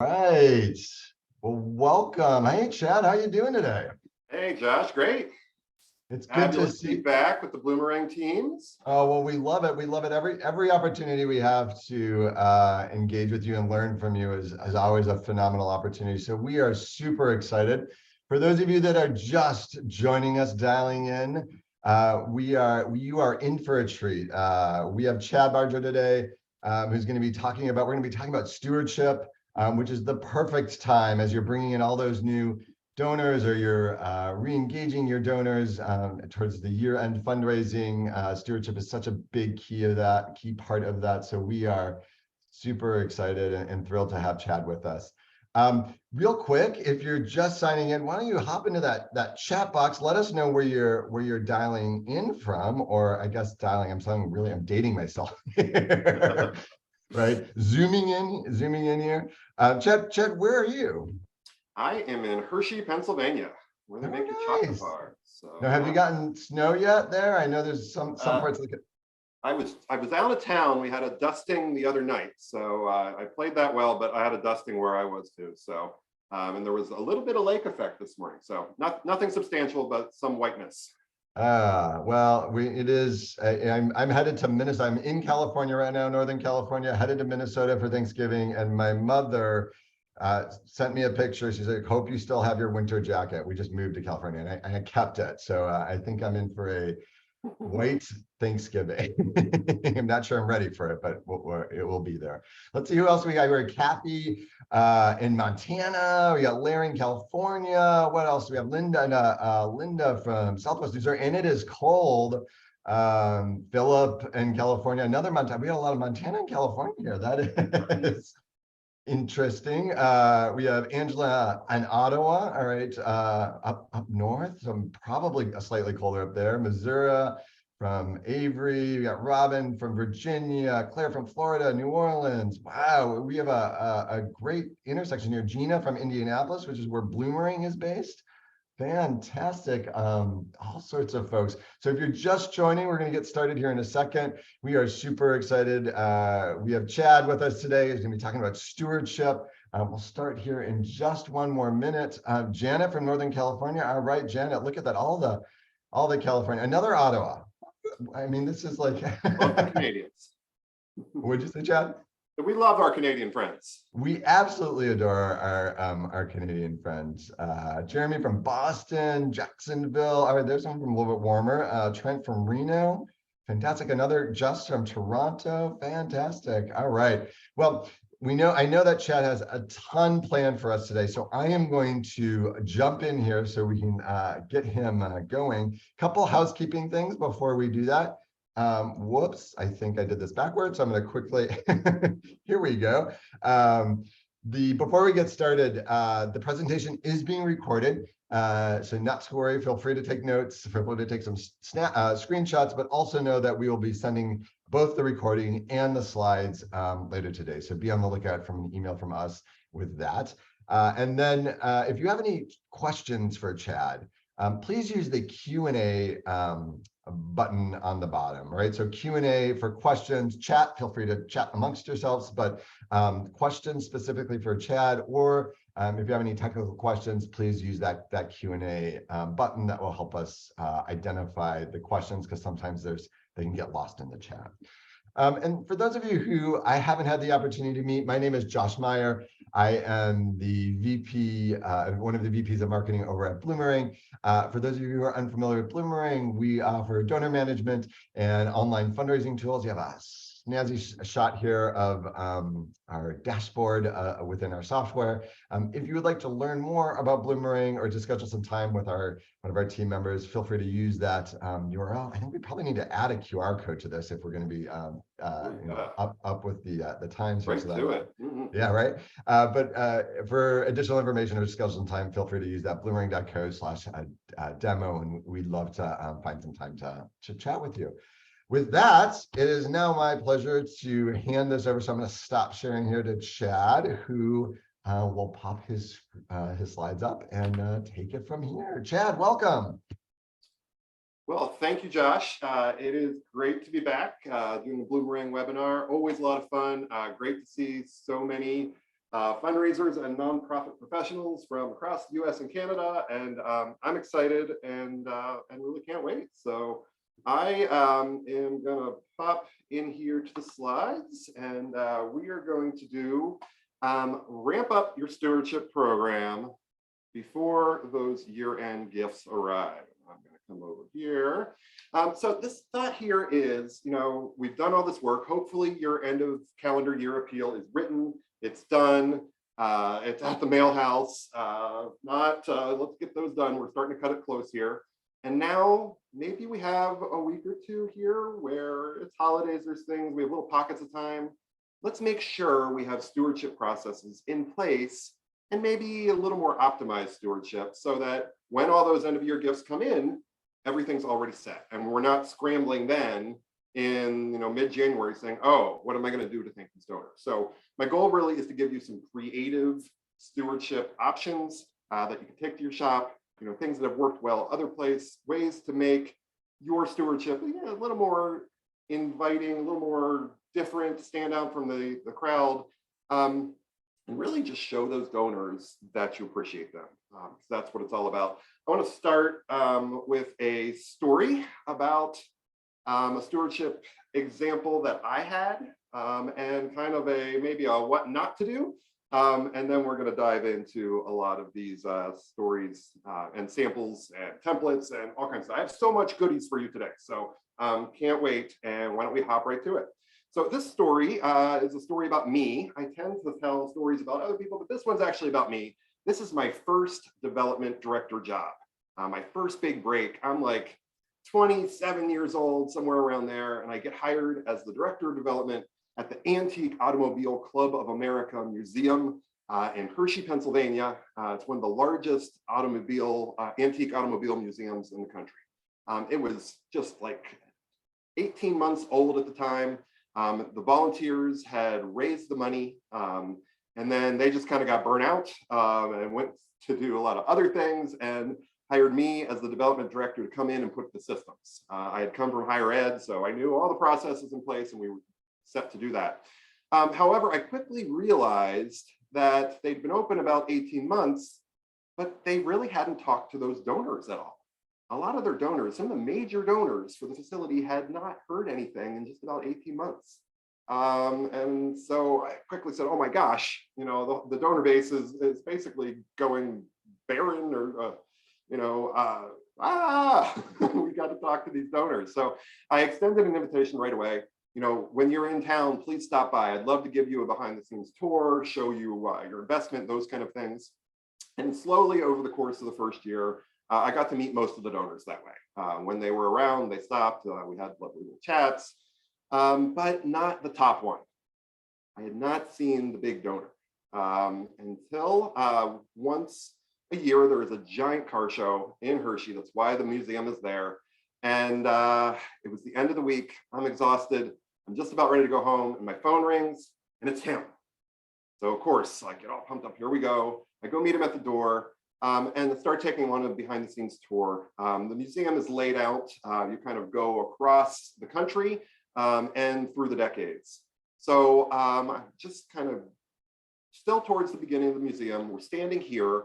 Right. Well, welcome. Hey, Chad, how you doing today? Hey, Josh, great. It's good to Fabulous to be see. back with the Bloomerang teams. Oh, well, we love it. We love it. Every opportunity we have to engage with you and learn from you is always a phenomenal opportunity. So we are super excited. For those of you that are just joining us, dialing in, you are in for a treat. We have Chad Barger today, who's going to be talking about. We're going to be talking about stewardship, which is the perfect time as you're bringing in all those new donors, or you're re-engaging your donors towards the year-end fundraising. Stewardship is such a big key part of that. So we are super excited and thrilled to have Chad with us. Real quick, if you're just signing in, why don't you hop into that chat box? Let us know where you're dialing in from, or I guess dialing. I'm dating myself here. Right, zooming in here. Chad, where are you? I am in Hershey, Pennsylvania, where they make your Oh, chocolate nice. bar. So Now, have you yeah, gotten snow yet there? I know there's some uh, parts like it. I was out of town. We had a dusting the other night, so I played that well, but I had a dusting where I was too. So and there was a little bit of lake effect this morning. So nothing substantial, but some whiteness. Well, it is. I'm headed to Minnesota. I'm in California right now, Northern California, headed to Minnesota for Thanksgiving. And my mother sent me a picture. She's like, "Hope you still have your winter jacket." We just moved to California, and I kept it. So I think I'm in for a white Thanksgiving. I'm not sure I'm ready for it, but it will be there. Let's see who else we got. We got Kathy in Montana. We got Larry in California. What else? We have Linda from Southwest Missouri, and it is cold. Philip in California, another Montana. We got a lot of Montana and California here. That is interesting. We have Angela in Ottawa, all right, up north, so probably slightly colder up there. Missouri from Avery, we got Robin from Virginia, Claire from Florida, New Orleans. Wow, we have a great intersection here. Gina from Indianapolis, which is where Bloomerang is based. Fantastic. All sorts of folks. So if you're just joining, we're going to get started here in a second. We are super excited. We have Chad with us today. He's going to be talking about stewardship. We'll start here in just one more minute. Janet from Northern California. All right, Janet, look at that. All the California. Another Ottawa. I mean, this is like. Love the Canadians. What'd you say, Chad? We love our Canadian friends. We absolutely adore our Canadian friends. Jeremy from Boston, Jacksonville. All right, there's someone from a little bit warmer. Trent from Reno. Fantastic. Another Just from Toronto. Fantastic. All right. Well, I know that Chad has a ton planned for us today, so I am going to jump in here so we can get him going. Couple housekeeping things before we do that. Whoops, I think I did this backwards. So I'm going to quickly, here we go. Before we get started, the presentation is being recorded. So not to worry, feel free to take notes, feel free to take some screenshots, but also know that we will be sending both the recording and the slides later today. So be on the lookout from an email from us with that. And then if you have any questions for Chad, please use the Q&A button on the bottom, right? So Q&A for questions, chat, feel free to chat amongst yourselves, but questions specifically for Chad, or if you have any technical questions, please use that Q&A button. That will help us identify the questions, because sometimes they can get lost in the chat. And for those of you who I haven't had the opportunity to meet, my name is Josh Meyer. I am the VP, one of the VPs of marketing over at Bloomerang. For those of you who are unfamiliar with Bloomerang, we offer donor management and online fundraising tools. You have a snazzy shot here of our dashboard within our software. If you would like to learn more about Bloomerang or to schedule some time with one of our team members, feel free to use that URL. I think we probably need to add a QR code to this if we're going to be up with the times here. Right to it. Yeah, right. But for additional information or schedule some time, feel free to use that bloomerang.co/demo, and we'd love to find some time to chat with you. With that, it is now my pleasure to hand this over. So I'm going to stop sharing here to Chad, who will pop his slides up and take it from here. Chad, welcome. Well, thank you, Josh. It is great to be back doing the Bloomerang webinar. Always a lot of fun. Great to see so many fundraisers and nonprofit professionals from across the US and Canada. And I'm excited and really can't wait. So I am gonna pop in here to the slides, and we are going to do ramp up your stewardship program before those year-end gifts arrive. I'm gonna come over here. So this thought here is, we've done all this work. Hopefully your end of calendar year appeal is written, it's done, it's at the mail house. Let's get those done. We're starting to cut it close here. And now maybe we have a week or two here where it's holidays, there's things, we have little pockets of time. Let's make sure we have stewardship processes in place and maybe a little more optimized stewardship so that when all those end of year gifts come in, everything's already set. And we're not scrambling then in mid-January saying, oh, what am I going to do to thank these donors? So my goal really is to give you some creative stewardship options that you can take to your shop, things that have worked well other ways to make your stewardship a little more inviting, a little more different, stand out from the crowd, and really just show those donors that you appreciate them. So that's what it's all about. I want to start with a story about a stewardship example that I had, and kind of maybe a what not to do. And then we're going to dive into a lot of these stories and samples and templates and all kinds of stuff. I have so much goodies for you today, so can't wait. And why don't we hop right to it? So this story is a story about me. I tend to tell stories about other people, but this one's actually about me. This is my first development director job, my first big break. I'm like 27 years old, somewhere around there, and I get hired as the director of development at the Antique Automobile Club of America Museum in Hershey, Pennsylvania. It's one of the largest antique automobile museums in the country. It was just like 18 months old at the time. The volunteers had raised the money, and then they just kind of got burnt out and went to do a lot of other things and hired me as the development director to come in and put the systems. I had come from higher ed, so I knew all the processes in place and we were set to do that. However, I quickly realized that they'd been open about 18 months, but they really hadn't talked to those donors at all. A lot of their donors, some of the major donors for the facility, had not heard anything in just about 18 months. And so I quickly said, oh my gosh, the donor base is basically going barren, or we got to talk to these donors. So I extended an invitation right away. When you're in town, please stop by. I'd love to give you a behind the scenes tour, show you your investment, those kind of things. And slowly over the course of the first year, I got to meet most of the donors that way. When they were around, they stopped. We had lovely little chats, but not the top one. I had not seen the big donor until once a year, there is a giant car show in Hershey. That's why the museum is there. And it was the end of the week. I'm exhausted. I'm just about ready to go home, and my phone rings, and it's him. So of course, I get all pumped up. Here we go. I go meet him at the door, and start taking on a behind-the-scenes tour. The museum is laid out. You kind of go across the country and through the decades. So just kind of still towards the beginning of the museum. We're standing here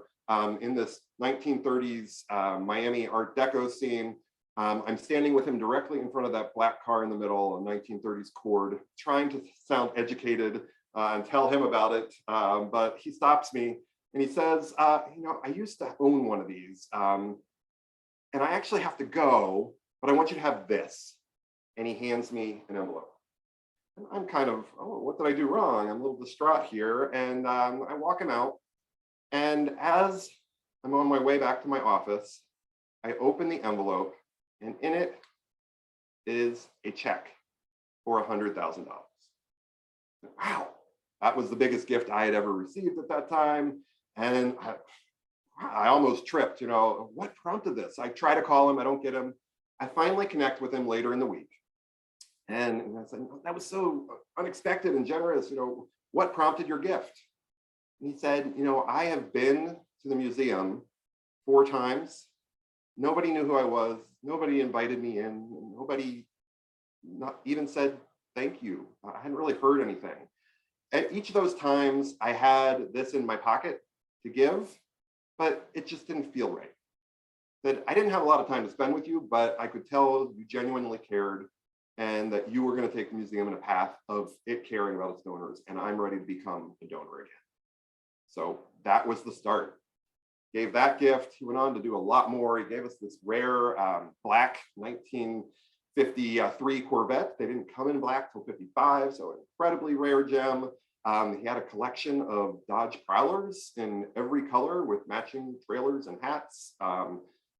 in this 1930s Miami Art Deco scene. I'm standing with him directly in front of that black car in the middle, a 1930s Cord, trying to sound educated and tell him about it. But he stops me and he says, I used to own one of these, and I actually have to go, but I want you to have this. And he hands me an envelope. And I'm kind of, oh, what did I do wrong? I'm a little distraught here. And I walk him out. And as I'm on my way back to my office, I open the envelope, and in it is a check for $100,000. Wow, that was the biggest gift I had ever received at that time. And I almost tripped, what prompted this? I try to call him, I don't get him. I finally connect with him later in the week. And I said, that was so unexpected and generous, what prompted your gift? And he said, I have been to the museum 4 times. Nobody knew who I was. Nobody invited me in. Nobody not even said thank you. I hadn't really heard anything. at each of those times, I had this in my pocket to give, but it just didn't feel right. That I didn't have a lot of time to spend with you, but I could tell you genuinely cared and that you were going to take the museum in a path of it caring about its donors, and I'm ready to become a donor again. So that was the start. Gave that gift. He went on to do a lot more. He gave us this rare black 1953 Corvette. They didn't come in black till 55, so incredibly rare gem. He had a collection of Dodge Prowlers in every color with matching trailers and hats.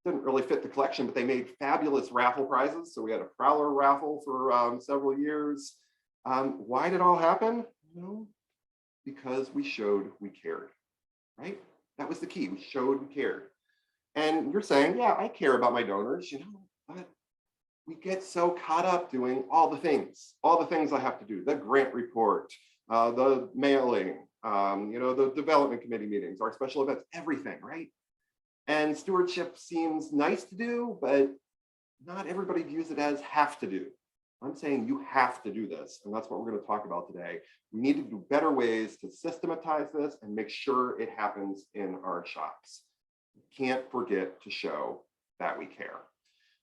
Didn't really fit the collection, but they made fabulous raffle prizes. So we had a Prowler raffle for several years. Why did it all happen? Because we showed we cared, right? That was the key. We showed we cared. And you're saying, yeah, I care about my donors, but we get so caught up doing all the things I have to do, the grant report, the mailing, the development committee meetings, our special events, everything, right? And stewardship seems nice to do, but not everybody views it as have to do. I'm saying you have to do this, and that's what we're going to talk about today. We need to do better ways to systematize this and make sure it happens in our shops. We can't forget to show that we care.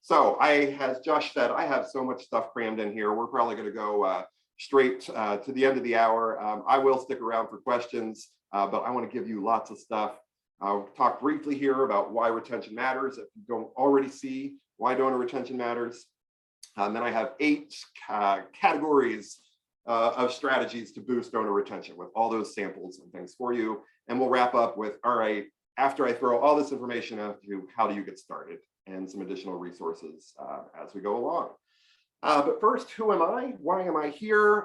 So as Josh said, I have so much stuff crammed in here. We're probably going to go straight to the end of the hour. I will stick around for questions, but I want to give you lots of stuff. I'll talk briefly here about why retention matters if you don't already see why donor retention matters. Then I have 8 categories of strategies to boost donor retention with all those samples and things for you. And we'll wrap up with, all right, after I throw all this information at you, how do you get started? And some additional resources as we go along. But first, who am I? Why am I here?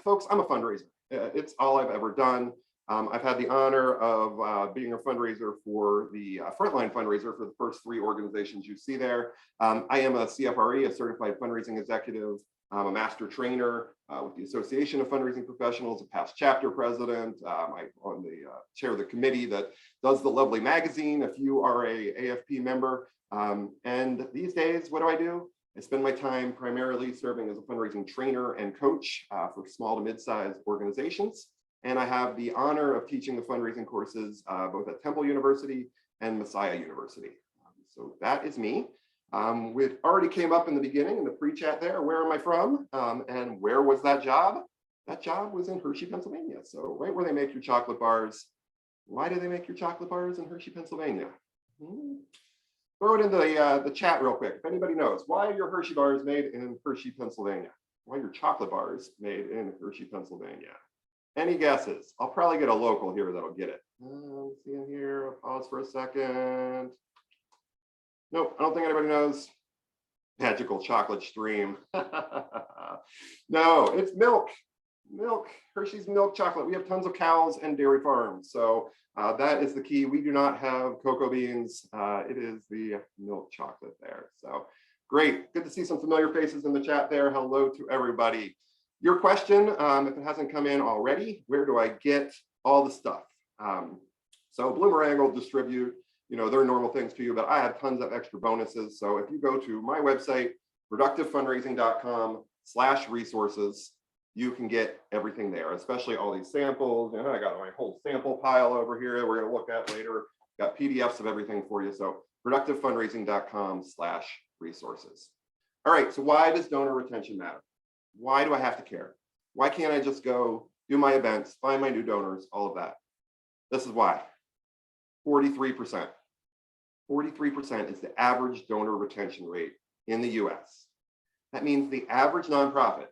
Folks, I'm a fundraiser. It's all I've ever done. I've had the honor of being a fundraiser for the frontline fundraiser for the first 3 organizations you see there. I am a CFRE, a certified fundraising executive. I'm a master trainer with the Association of Fundraising Professionals, a past chapter president. I'm on the chair of the committee that does the lovely magazine, if you are a AFP member. And these days, what do? I spend my time primarily serving as a fundraising trainer and coach for small to mid-sized organizations. And I have the honor of teaching the fundraising courses both at Temple University and Messiah University. So that is me. We already came up in the beginning in the pre-chat there. Where am I from? And where was that job? That job was in Hershey, Pennsylvania. So right where they make your chocolate bars. Why do they make your chocolate bars in Hershey, Pennsylvania? Throw it into the chat real quick. If anybody knows, why are your Hershey bars made in Hershey, Pennsylvania? Why are your chocolate bars made in Hershey, Pennsylvania? Any guesses? I'll probably get a local here that'll get it. Let's see in here. I'll pause for a second. Nope, I don't think anybody knows. Magical chocolate stream. No, it's milk. Milk. Hershey's milk chocolate. We have tons of cows and dairy farms. So that is the key. We do not have cocoa beans. It is the milk chocolate there. So great. Good to see some familiar faces in the chat there. Hello to everybody. Your question, if it hasn't come in already, where do I get all the stuff? So Bloomerang will distribute, their normal things to you, but I have tons of extra bonuses. So if you go to my website, productivefundraising.com/resources, you can get everything there, especially all these samples. And I got my whole sample pile over here we're going to look at later. Got PDFs of everything for you. So productivefundraising.com/resources. All right, so why does donor retention matter? Why do I have to care? Why can't I just go do my events, find my new donors, all of that? This is why. 43%. 43% is the average donor retention rate in the US. That means the average nonprofit,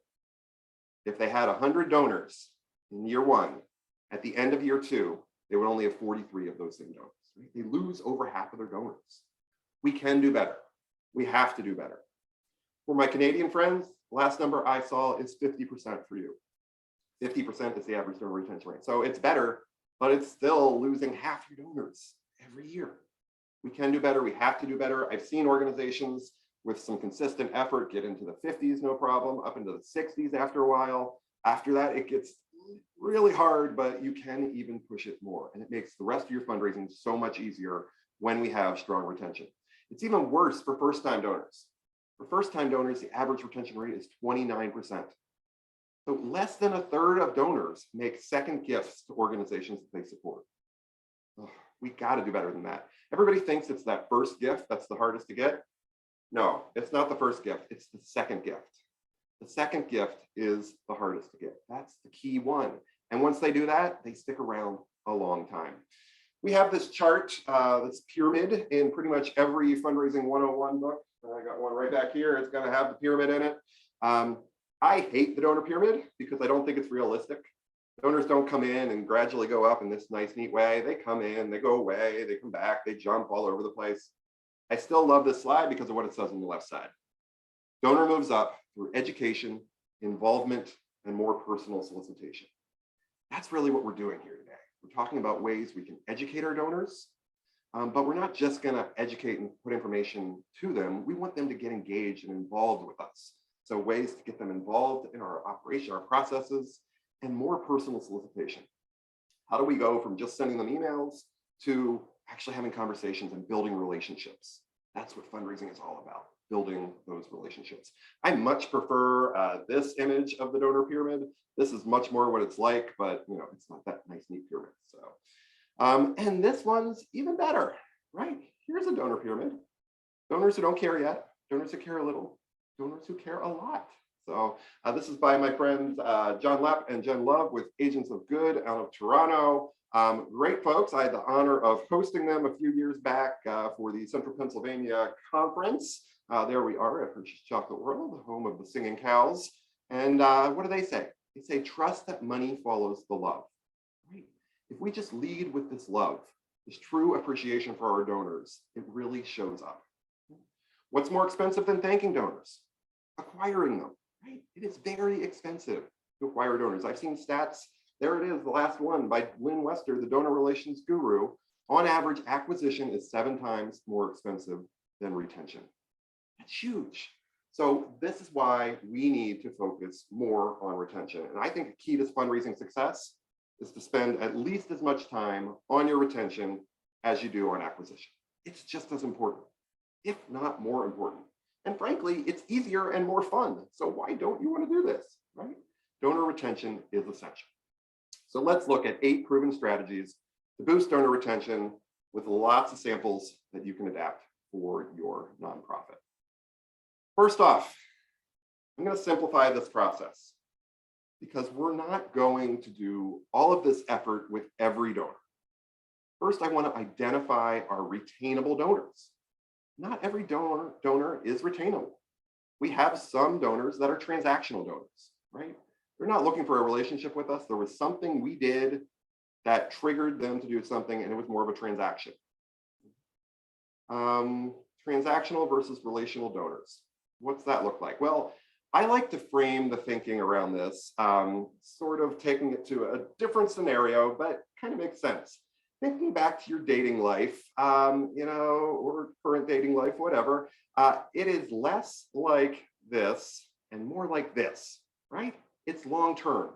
if they had 100 donors in year 1, at the end of year 2, they would only have 43 of those same donors. Right? They lose over half of their donors. We can do better. We have to do better. For my Canadian friends, last number I saw is 50% for you. 50% is the average donor retention rate. So it's better, but it's still losing half your donors every year. We can do better. We have to do better. I've seen organizations with some consistent effort get into the 50s, no problem, up into the 60s after a while. After that, it gets really hard, but you can even push it more. And it makes the rest of your fundraising so much easier when we have strong retention. It's even worse for first-time donors. For first-time donors, the average retention rate is 29%. So less than a third of donors make second gifts to organizations that they support. Ugh, we got to do better than that. Everybody thinks it's that first gift that's the hardest to get. No, it's not the first gift, it's the second gift. The second gift is the hardest to get. That's the key one. And once they do that, they stick around a long time. We have this chart, this pyramid in pretty much every fundraising 101 book. I got one right back here. It's going to have the pyramid in it. I hate the donor pyramid because I don't think it's realistic. Donors don't come in and gradually go up in this nice, neat way. They come in, they go away, they come back, they jump all over the place. I still love this slide because of what it says on the left side. Donor moves up through education, involvement, and more personal solicitation. That's really what we're doing here today. We're talking about ways we can educate our donors, but we're not just going to educate and put information to them. We want them to get engaged and involved with us. So ways to get them involved in our operation, our processes, and more personal solicitation. How do we go from just sending them emails to actually having conversations and building relationships? That's what fundraising is all about, building those relationships. I much prefer this image of the donor pyramid. This is much more what it's like, but it's not that nice, neat pyramid. So, and this one's even better, right? Here's a donor pyramid. Donors who don't care yet, donors who care a little, donors who care a lot. So this is by my friends John Lepp and Jen Love with Agents of Good out of Toronto. Great folks. I had the honor of hosting them a few years back for the Central Pennsylvania Conference. There we are at Hershey's Chocolate World, the home of the singing cows. And what do they say? They say, trust that money follows the love. Right? If we just lead with this love, this true appreciation for our donors, it really shows up. What's more expensive than thanking donors? Acquiring them. Right? It is very expensive to acquire donors. I've seen stats. There it is, the last one by Lynn Wester, the donor relations guru. On average, acquisition is 7 times more expensive than retention. That's huge. So this is why we need to focus more on retention. And I think the key to fundraising success is to spend at least as much time on your retention as you do on acquisition. It's just as important, if not more important. And frankly, it's easier and more fun. So why don't you want to do this, right? Donor retention is essential. So let's look at 8 proven strategies to boost donor retention with lots of samples that you can adapt for your nonprofit. First off, I'm going to simplify this process because we're not going to do all of this effort with every donor. First, I want to identify our retainable donors. Not every donor is retainable. We have some donors that are transactional donors, right? They're not looking for a relationship with us. There was something we did that triggered them to do something, and it was more of a transaction. Transactional versus relational donors. What's that look like? Well, I like to frame the thinking around this, sort of taking it to a different scenario, but kind of makes sense. Thinking back to your dating life, or current dating life, whatever, it is less like this and more like this, right? It's long-term.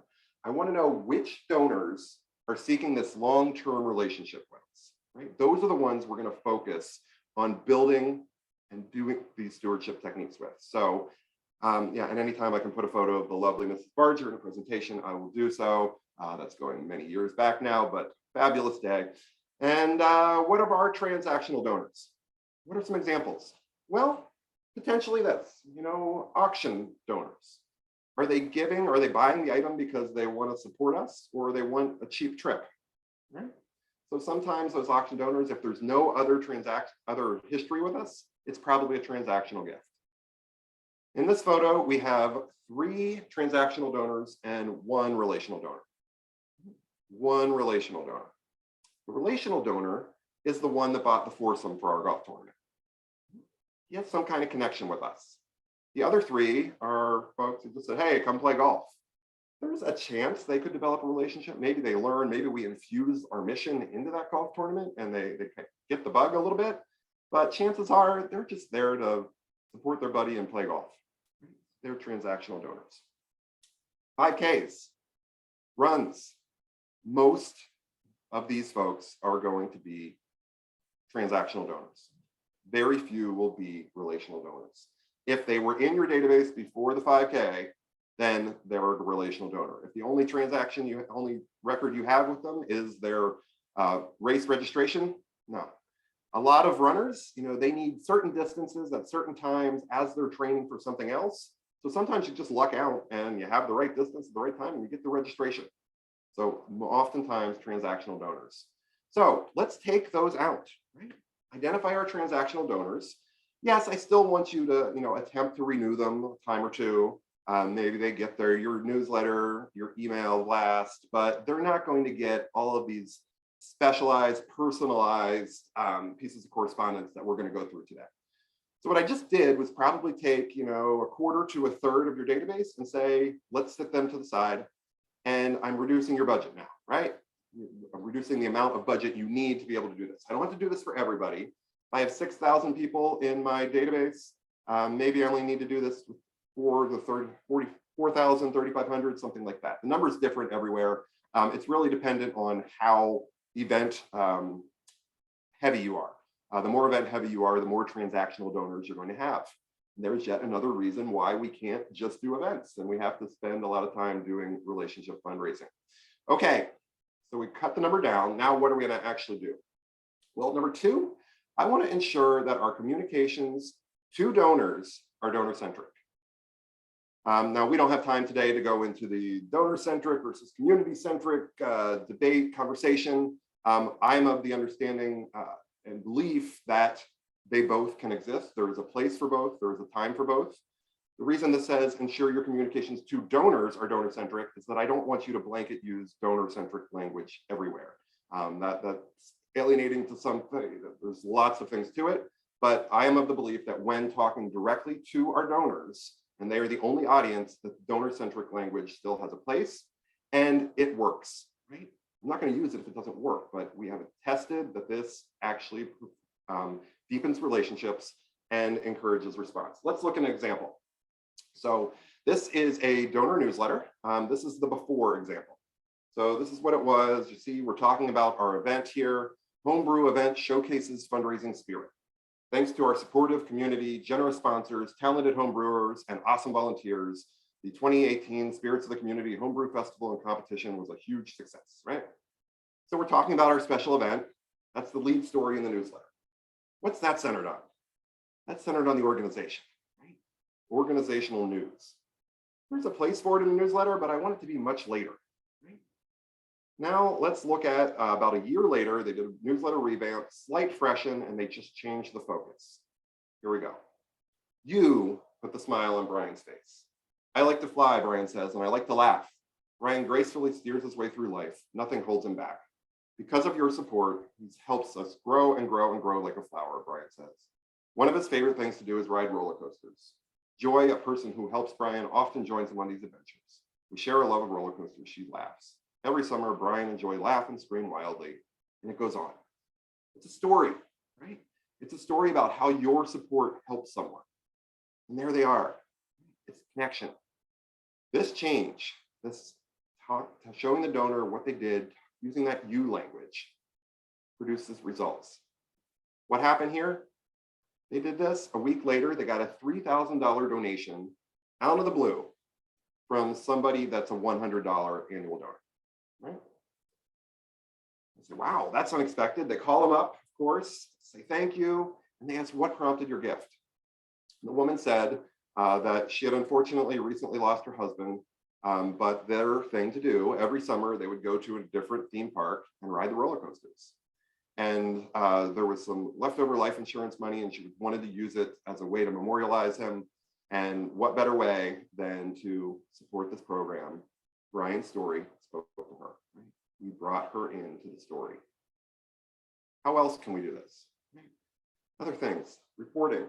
I want to know which donors are seeking this long-term relationship with us, right? Those are the ones we're going to focus on building and doing these stewardship techniques with. So and anytime I can put a photo of the lovely Mrs. Barger in a presentation, I will do so. That's going many years back now, but fabulous day. And what are our transactional donors? What are some examples? Well, potentially this, auction donors. Are they giving, are they buying the item because they want to support us or they want a cheap trip, right? So sometimes those auction donors, if there's no other history with us, it's probably a transactional gift. In this photo, we have 3 transactional donors and 1 relational donor. 1 relational donor. The relational donor is the one that bought the foursome for our golf tournament. He has some kind of connection with us. The other 3 are folks who just said, hey, come play golf. There's a chance they could develop a relationship. Maybe they learn, maybe we infuse our mission into that golf tournament and they get the bug a little bit. But chances are they're just there to support their buddy and play golf. They're transactional donors. 5Ks, runs. Most of these folks are going to be transactional donors. Very few will be relational donors. If they were in your database before the 5K, then they're a relational donor. If the only only record you have with them is their race registration, no. A lot of runners, they need certain distances at certain times as they're training for something else. So sometimes you just luck out and you have the right distance at the right time and you get the registration. So oftentimes transactional donors. So let's take those out, right? Identify our transactional donors. Yes, I still want you to, attempt to renew them a time or two. Maybe they get your newsletter, your email blast, but they're not going to get all of these specialized, personalized pieces of correspondence that we're going to go through today. So what I just did was probably take, a quarter to a third of your database and say, let's set them to the side. And I'm reducing your budget now, right? I'm reducing the amount of budget you need to be able to do this. I don't have to do this for everybody. If I have 6,000 people in my database, maybe I only need to do this for the 4,000, 3,500, something like that. The number is different everywhere. It's really dependent on how event heavy you are. The more event heavy you are, the more transactional donors you're going to have. And there's yet another reason why we can't just do events and we have to spend a lot of time doing relationship fundraising. Okay, so we cut the number down. Now what are we going to actually do? Well, number two, I want to ensure that our communications to donors are donor-centric. Now, we don't have time today to go into the donor-centric versus community-centric debate, conversation. I'm of the understanding and belief that they both can exist. There is a place for both. There is a time for both. The reason this says ensure your communications to donors are donor-centric is that I don't want you to blanket use donor-centric language everywhere. That's alienating to something. There's lots of things to it, but I am of the belief that when talking directly to our donors, and they are the only audience, that donor-centric language still has a place and it works, right? I'm not going to use it if it doesn't work, but we have tested that this actually deepens relationships and encourages response. Let's look at an example. So this is a donor newsletter. This is the before example. So this is what it was. You see, we're talking about our event here. Homebrew event showcases fundraising spirit. Thanks to our supportive community, generous sponsors, talented homebrewers, and awesome volunteers, the 2018 Spirits of the Community Homebrew Festival and Competition was a huge success, right? So we're talking about our special event. That's the lead story in the newsletter. What's that centered on? That's centered on the organization, right? Organizational news. There's a place for it in the newsletter, but I want it to be much later, right? Now let's look at about a year later, they did a newsletter revamp, slight freshen, and they just changed the focus. Here we go. You put the smile on Brian's face. I like to fly, Brian says, and I like to laugh. Brian gracefully steers his way through life. Nothing holds him back. Because of your support, he helps us grow and grow and grow like a flower, Brian says. One of his favorite things to do is ride roller coasters. Joy, a person who helps Brian, often joins him on these adventures. We share a love of roller coasters. She laughs. Every summer, Brian and Joy laugh and scream wildly, and it goes on. It's a story, right? It's a story about how your support helps someone. And there they are. It's connection. This change, this talk, showing the donor what they did, using that you language, produces results. What happened here? They did this. A week later, they got a $3,000 donation out of the blue from somebody that's a $100 annual donor, right? I say, wow, that's unexpected. They call them up, of course, say thank you, and they ask, what prompted your gift? The woman said that she had unfortunately recently lost her husband, but their thing to do every summer, they would go to a different theme park and ride the roller coasters. And there was some leftover life insurance money, and she wanted to use it as a way to memorialize him. And what better way than to support this program? Brian's story spoke to her. Right? We brought her into the story. How else can we do this? Other things, reporting,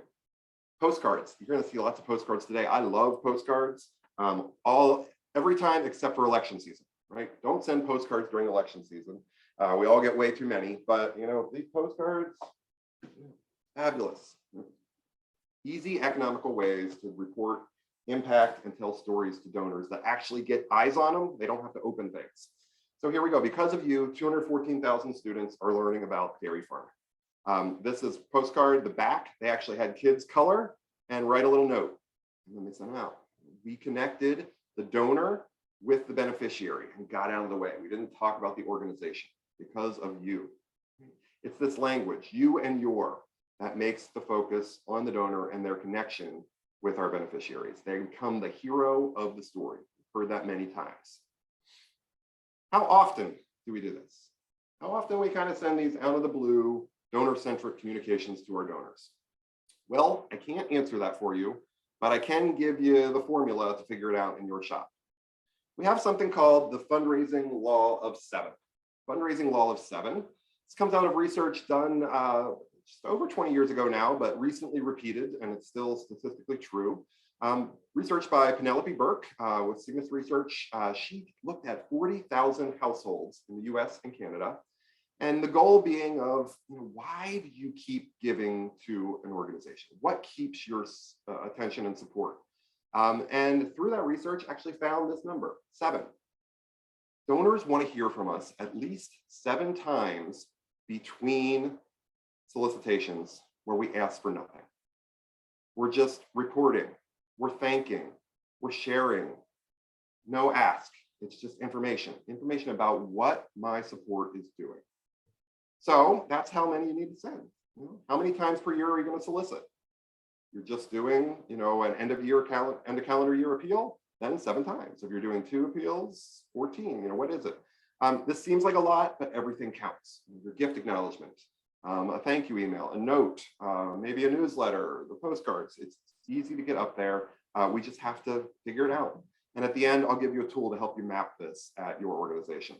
postcards. You're going to see lots of postcards today. I love postcards. Every time except for election season, right? Don't send postcards during election season. We all get way too many, but these postcards, fabulous. Easy, economical ways to report impact and tell stories to donors that actually get eyes on them. They don't have to open things. So here we go. Because of you, 214,000 students are learning about dairy farming. This is postcard, the back. They actually had kids color and write a little note, and then they sent them out. We connected the donor with the beneficiary and got out of the way. We didn't talk about the organization because of you. It's this language, you and your, that makes the focus on the donor and their connection with our beneficiaries. They become the hero of the story. We've heard that many times. How often do we do this? How often we kind of send these out of the blue donor-centric communications to our donors? Well, I can't answer that for you, but I can give you the formula to figure it out in your shop. We have something called the fundraising law of 7. Fundraising law of 7. This comes out of research done just over 20 years ago now, but recently repeated, and it's still statistically true. Research by Penelope Burke with Cygnus Research. She looked at 40,000 households in the US and Canada. And the goal being of, why do you keep giving to an organization? What keeps your attention and support? And through that research, actually found this number, 7. Donors want to hear from us at least 7 times between solicitations where we ask for nothing. We're just reporting, we're thanking, we're sharing, no ask. It's just information about what my support is doing. So that's how many you need to send. How many times per year are you going to solicit? You're just doing, an end of calendar year appeal, then 7 times. If you're doing 2 appeals, 14. What is it? This seems like a lot, but everything counts. Your gift acknowledgement, a thank you email, a note, maybe a newsletter, the postcards. It's easy to get up there. We just have to figure it out. And at the end, I'll give you a tool to help you map this at your organization.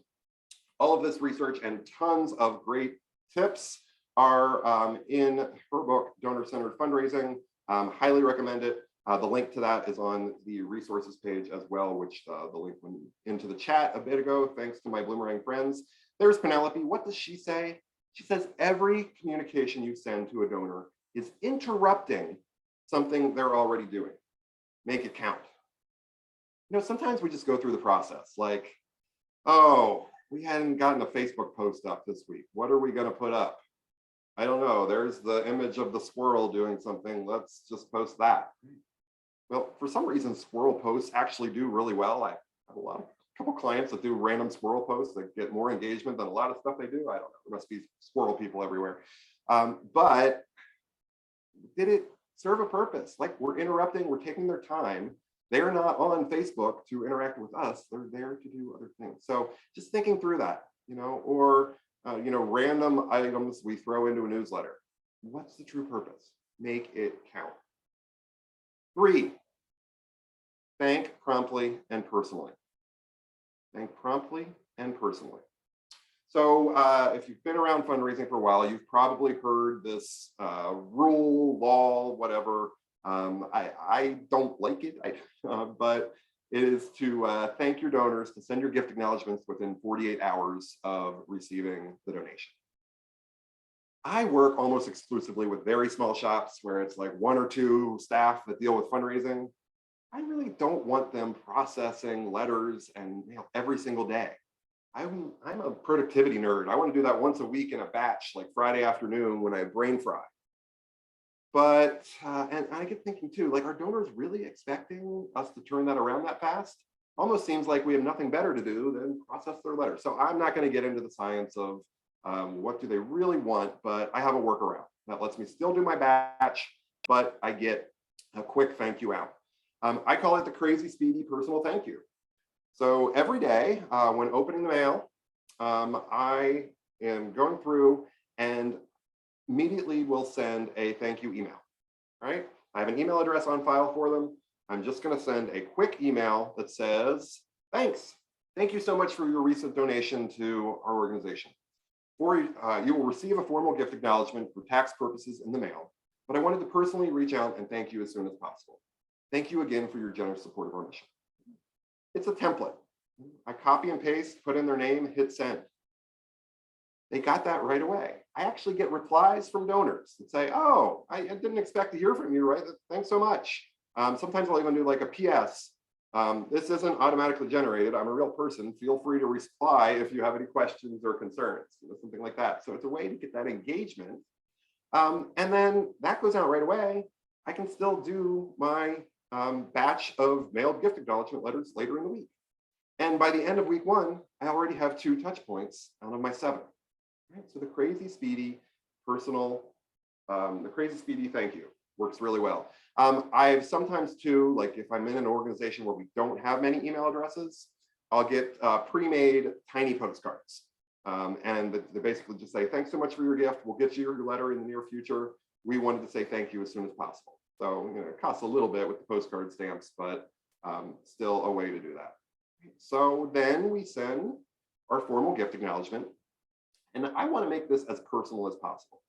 All of this research and tons of great tips are in her book, Donor-Centered Fundraising. Highly recommend it. The link to that is on the resources page as well, which the link went into the chat a bit ago, thanks to my Bloomerang friends. There's Penelope. What does she say? She says every communication you send to a donor is interrupting something they're already doing. Make it count. Sometimes we just go through the process like, oh, we hadn't gotten a Facebook post up this week. What are we going to put up? I don't know. There's the image of the squirrel doing something. Let's just post that. Well, for some reason, squirrel posts actually do really well. I have a couple clients that do random squirrel posts that get more engagement than a lot of stuff they do. I don't know. There must be squirrel people everywhere. But did it serve a purpose? Like, we're interrupting, we're taking their time. They're not on Facebook to interact with us. They're there to do other things. So just thinking through that, or random items we throw into a newsletter. What's the true purpose? Make it count. 3, thank promptly and personally. Thank promptly and personally. So if you've been around fundraising for a while, you've probably heard this rule, law, whatever. I don't like it, but it is to thank your donors, to send your gift acknowledgements within 48 hours of receiving the donation. I work almost exclusively with very small shops where it's like 1 or 2 staff that deal with fundraising. I really don't want them processing letters and mail every single day. I'm a productivity nerd. I want to do that once a week in a batch, like Friday afternoon when I brain fry. But, and I get thinking too, like, are donors really expecting us to turn that around that fast? Almost seems like we have nothing better to do than process their letter. So I'm not going to get into the science of what do they really want, but I have a workaround that lets me still do my batch, but I get a quick thank you out. I call it the crazy speedy personal thank you. So every day when opening the mail, I am going through and immediately will send a thank you email, right? I have an email address on file for them. I'm just going to send a quick email that says, thanks. Thank you so much for your recent donation to our organization. You will receive a formal gift acknowledgement for tax purposes in the mail, but I wanted to personally reach out and thank you as soon as possible. Thank you again for your generous support of our mission. It's a template. I copy and paste, put in their name, hit send. They got that right away. I actually get replies from donors that say, oh, I didn't expect to hear from you, right? Thanks so much. Sometimes I'll even do like a PS. This isn't automatically generated. I'm a real person. Feel free to reply if you have any questions or concerns, something like that. So it's a way to get that engagement. And then that goes out right away. I can still do my batch of mailed gift acknowledgement letters later in the week. And by the end of week 1, I already have 2 touch points out of my 7. Right? So the crazy speedy personal, the crazy speedy thank you works really well. I've sometimes too, like if I'm in an organization where we don't have many email addresses, I'll get pre-made tiny postcards. And they basically just say, thanks so much for your gift. We'll get you your letter in the near future. We wanted to say thank you as soon as possible. So it costs a little bit with the postcard stamps, but still a way to do that. So then we send our formal gift acknowledgement. And I want to make this as personal as possible.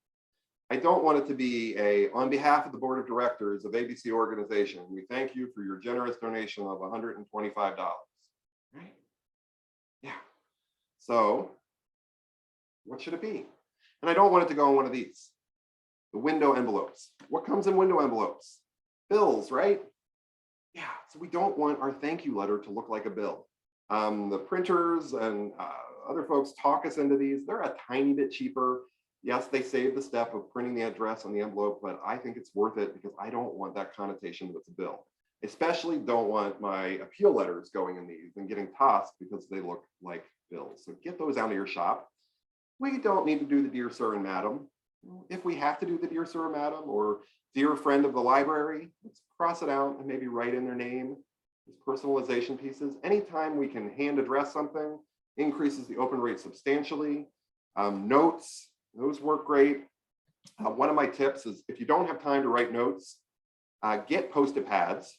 I don't want it to be on behalf of the board of directors of ABC organization, we thank you for your generous donation of $125. Right? Yeah. So what should it be? And I don't want it to go on one of these, the window envelopes. What comes in window envelopes? Bills, right? Yeah, so we don't want our thank you letter to look like a bill. The printers and other folks talk us into these. They're a tiny bit cheaper. Yes, they save the step of printing the address on the envelope, but I think it's worth it because I don't want that connotation that it's a bill. Especially don't want my appeal letters going in these and getting tossed because they look like bills. So get those out of your shop. We don't need to do the dear sir and madam. If we have to do the dear sir and madam or dear friend of the library, let's cross it out and maybe write in their name. These personalization pieces. Anytime we can hand address something, increases the open rate substantially. Notes, those work great. One of my tips is if you don't have time to write notes, get Post-it pads,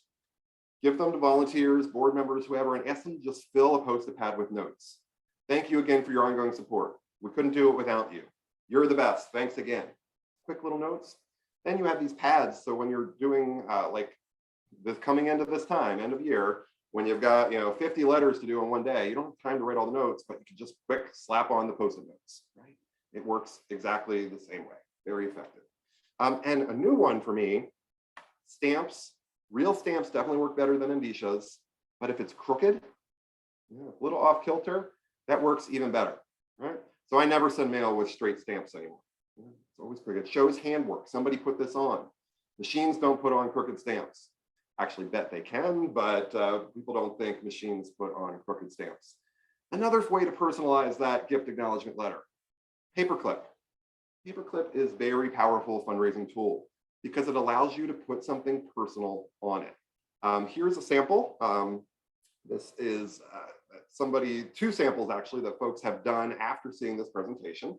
give them to volunteers, board members, whoever, and ask them to just fill a Post-it pad with notes. Thank you again for your ongoing support. We couldn't do it without you. You're the best. Thanks again. Quick little notes. Then you have these pads. So when you're doing like this coming into this time, end of year, when you've got 50 letters to do in one day, you don't have time to write all the notes, but you can just quick slap on the Post-it notes, right? It works exactly the same way. Very effective. And a new one for me, stamps. Real stamps definitely work better than indicias, but if it's crooked, a little off kilter, that works even better, right? So I never send mail with straight stamps anymore. It's always crooked. It shows handwork. Somebody put this on. Machines don't put on crooked stamps. Actually bet they can, but people don't think machines put on crooked stamps. Another way to personalize that gift acknowledgement letter, paperclip. Paperclip is a very powerful fundraising tool because it allows you to put something personal on it. Here's a sample. This is two samples actually that folks have done after seeing this presentation,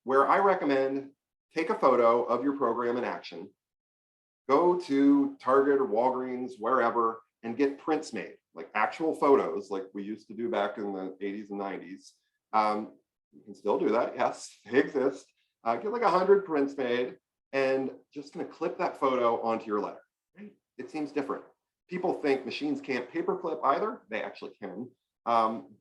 where I recommend take a photo of your program in action, go to Target or Walgreens, wherever, and get prints made, like actual photos, like we used to do back in the 80s and 90s. You can still do that, yes, they exist. Get like 100 prints made and just gonna clip that photo onto your letter, right? It seems different. People think machines can't paperclip either, they actually can.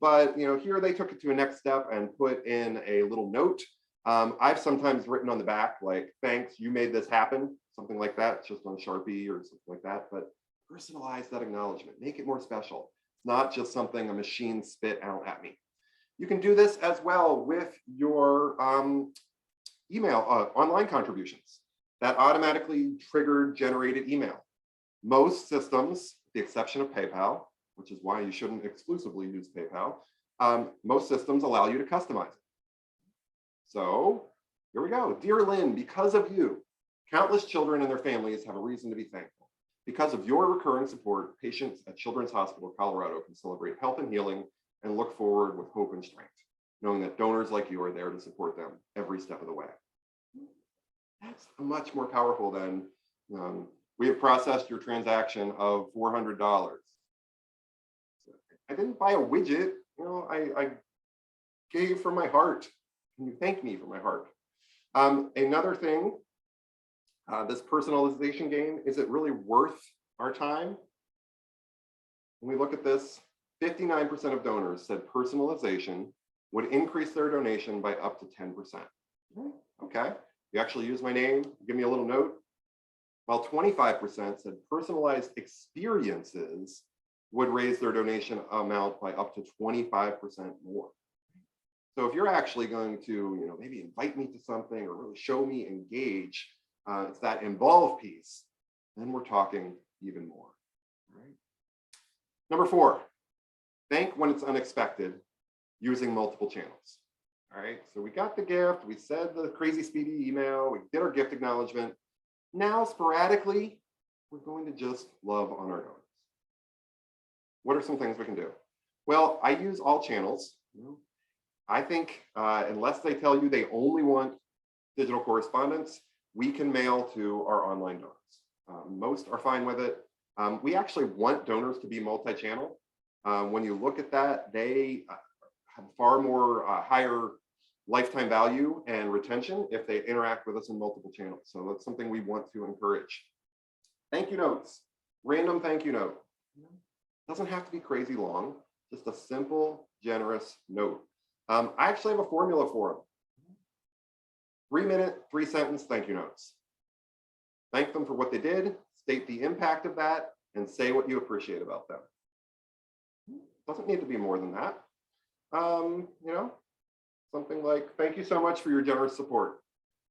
But here they took it to a next step and put in a little note. I've sometimes written on the back, like, thanks, you made this happen, something like that, just on Sharpie or something like that, but personalize that acknowledgement, make it more special. It's not just something a machine spit out at me. You can do this as well with your email, online contributions, that automatically triggered generated email. Most systems, with the exception of PayPal, which is why you shouldn't exclusively use PayPal, most systems allow you to customize it. So here we go. Dear Lynn, because of you, countless children and their families have a reason to be thankful. Because of your recurring support, patients at Children's Hospital Colorado can celebrate health and healing and look forward with hope and strength, knowing that donors like you are there to support them every step of the way. That's much more powerful than we have processed your transaction of $400. I didn't buy a widget, I gave from my heart. Can you thank me from my heart? Another thing, this personalization game, is it really worth our time? When we look at this, 59% of donors said personalization would increase their donation by up to 10%. Okay, you actually use my name, give me a little note. While 25% said personalized experiences would raise their donation amount by up to 25% more. So if you're actually going to, maybe invite me to something or really show me engage, it's that involve piece, then we're talking even more. All right. Number 4, thank when it's unexpected, using multiple channels. All right, so we got the gift, we said the crazy speedy email, we did our gift acknowledgement. Now, sporadically, we're going to just love on our donors. What are some things we can do? Well, I use all channels. I think unless they tell you they only want digital correspondence, we can mail to our online donors. Most are fine with it. We actually want donors to be multi-channel. When you look at that, they have far more higher lifetime value and retention if they interact with us in multiple channels. So that's something we want to encourage. Thank you notes, random thank you note. Doesn't have to be crazy long, just a simple, generous note. I actually have a formula for them. 3-minute, 3-sentence thank you notes. Thank them for what they did, state the impact of that, and say what you appreciate about them. Doesn't need to be more than that. Something like, thank you so much for your generous support.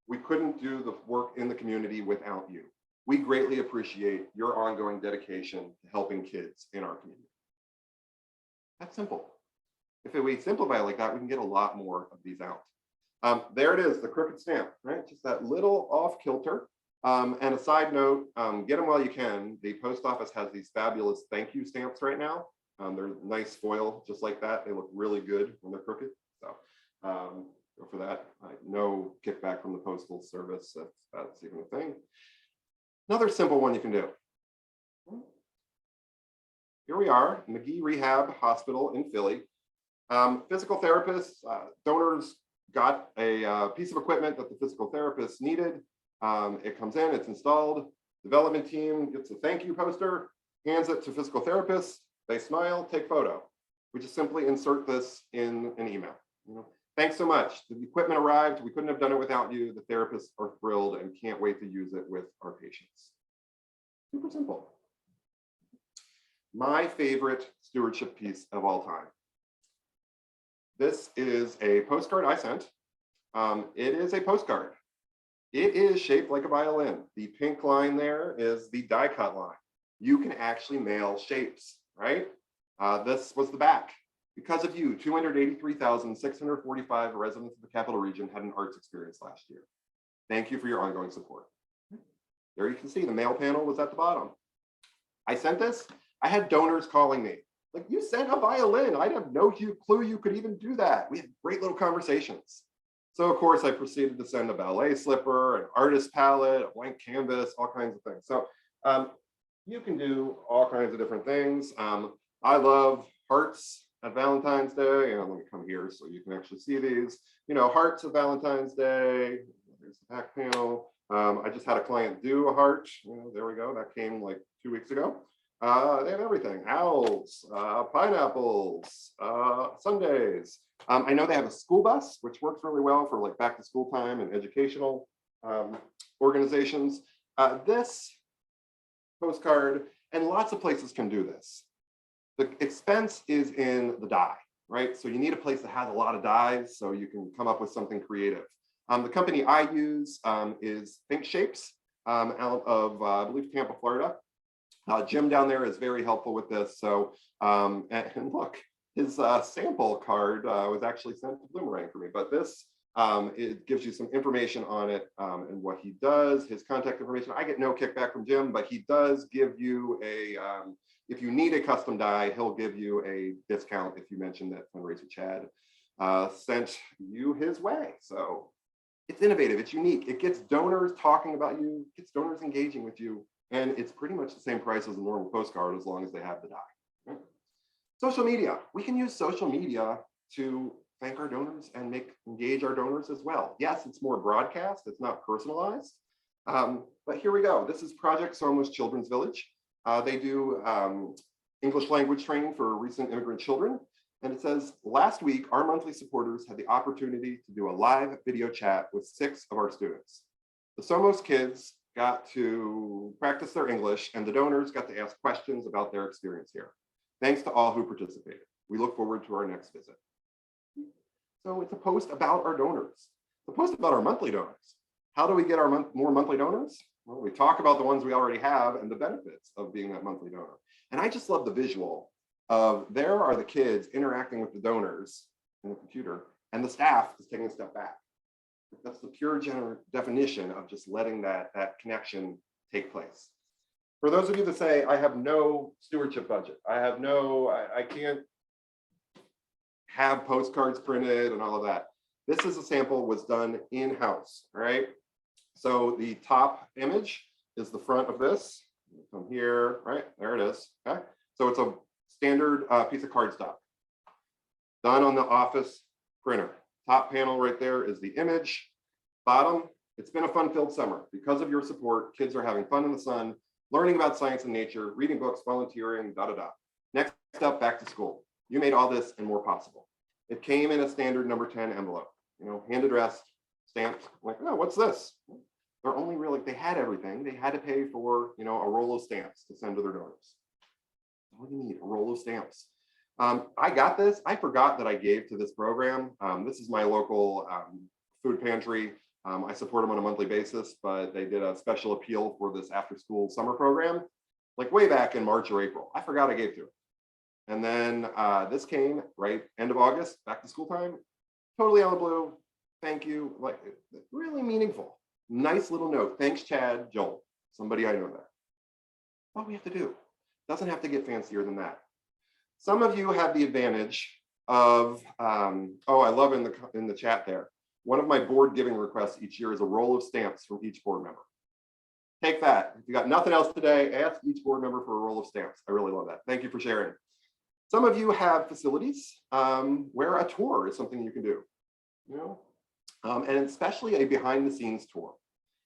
We couldn't do the work in the community without you. We greatly appreciate your ongoing dedication to helping kids in our community. That's simple. If we simplify it like that, we can get a lot more of these out. There it is, the crooked stamp, right? Just that little off kilter. And a side note, get them while you can. The post office has these fabulous thank you stamps right now. They're nice foil, just like that. They look really good when they're crooked. So go for that. No kickback from the Postal Service, if that's even a thing. Another simple one you can do. Here we are, McGee Rehab Hospital in Philly. Physical therapists, donors got a piece of equipment that the physical therapist needed. It comes in, it's installed. Development team gets a thank you poster, hands it to physical therapists. They smile, take photo. We just simply insert this in an email. Thanks so much. The equipment arrived. We couldn't have done it without you. The therapists are thrilled and can't wait to use it with our patients. Super simple. My favorite stewardship piece of all time. This is a postcard I sent. It is a postcard. It is shaped like a violin. The pink line there is the die cut line. You can actually mail shapes, right? This was the back. Because of you, 283,645 residents of the Capital Region had an arts experience last year. Thank you for your ongoing support. There you can see the mail panel was at the bottom. I sent this. I had donors calling me. Like, you sent a violin. I have no clue you could even do that. We had great little conversations. So of course I proceeded to send a ballet slipper, an artist palette, a blank canvas, all kinds of things. So you can do all kinds of different things. I love hearts at Valentine's Day. And let me come here so you can actually see these. Hearts of Valentine's Day. There's the back panel. I just had a client do a heart. There we go. That came like 2 weeks ago. They have everything: owls, pineapples, sundaes. I know they have a school bus, which works really well for like back to school time and educational organizations. This postcard, and lots of places can do this. The expense is in the die, right? So you need a place that has a lot of dies so you can come up with something creative. The company I use is Think Shapes out of, I believe, Tampa, Florida. Jim down there is very helpful with this. So, and look, his sample card was actually sent to Bloomerang for me, but this, it gives you some information on it and what he does, his contact information. I get no kickback from Jim, but he does give you a, if you need a custom die, he'll give you a discount if you mention that fundraiser Chad sent you his way. So it's innovative, it's unique. It gets donors talking about you, gets donors engaging with you, and it's pretty much the same price as a normal postcard as long as they have the die. Right? Social media. We can use social media to thank our donors and engage our donors as well. Yes, it's more broadcast, it's not personalized, but here we go. This is Project Somos Children's Village. They do English language training for recent immigrant children. And it says, last week, our monthly supporters had the opportunity to do a live video chat with 6 of our students. The Somos kids got to practice their English, and the donors got to ask questions about their experience here. Thanks to all who participated. We look forward to our next visit. So it's a post about our donors. It's a post about our monthly donors. How do we get our more monthly donors? Well, we talk about the ones we already have and the benefits of being that monthly donor. And I just love the visual of there are the kids interacting with the donors in the computer, and the staff is taking a step back. That's the pure definition of just letting that connection take place. For those of you that say, I have no stewardship budget, I can't have postcards printed and all of that. This is a sample was done in-house, all right? So the top image is the front of this. From here, right? There it is, okay? So it's a standard piece of cardstock done on the office printer. Top panel right there is the image. Bottom, it's been a fun-filled summer. Because of your support, kids are having fun in the sun, learning about science and nature, reading books, volunteering, da-da-da. Next up, back to school. You made all this and more possible. It came in a standard number 10 envelope, you know, hand addressed, stamped, like, oh, what's this? They're only really, they had everything. They had to pay for, you know, a roll of stamps to send to their donors. What do you need? A roll of stamps. I got this. I forgot that I gave to this program. This is my local food pantry. I support them on a monthly basis, but they did a special appeal for this after school summer program, like way back in March or April. I forgot I gave to it. And then this came right end of August, back to school time, totally out of the blue. Thank you. Like really meaningful. Nice little note. Thanks, Chad, Joel, somebody I know there. What we have to do. Doesn't have to get fancier than that. Some of you have the advantage of, oh, I love in the chat there. One of my board giving requests each year is a roll of stamps from each board member. Take that. If you got nothing else today, ask each board member for a roll of stamps. I really love that. Thank you for sharing. Some of you have facilities where a tour is something you can do, you know, and especially a behind the scenes tour.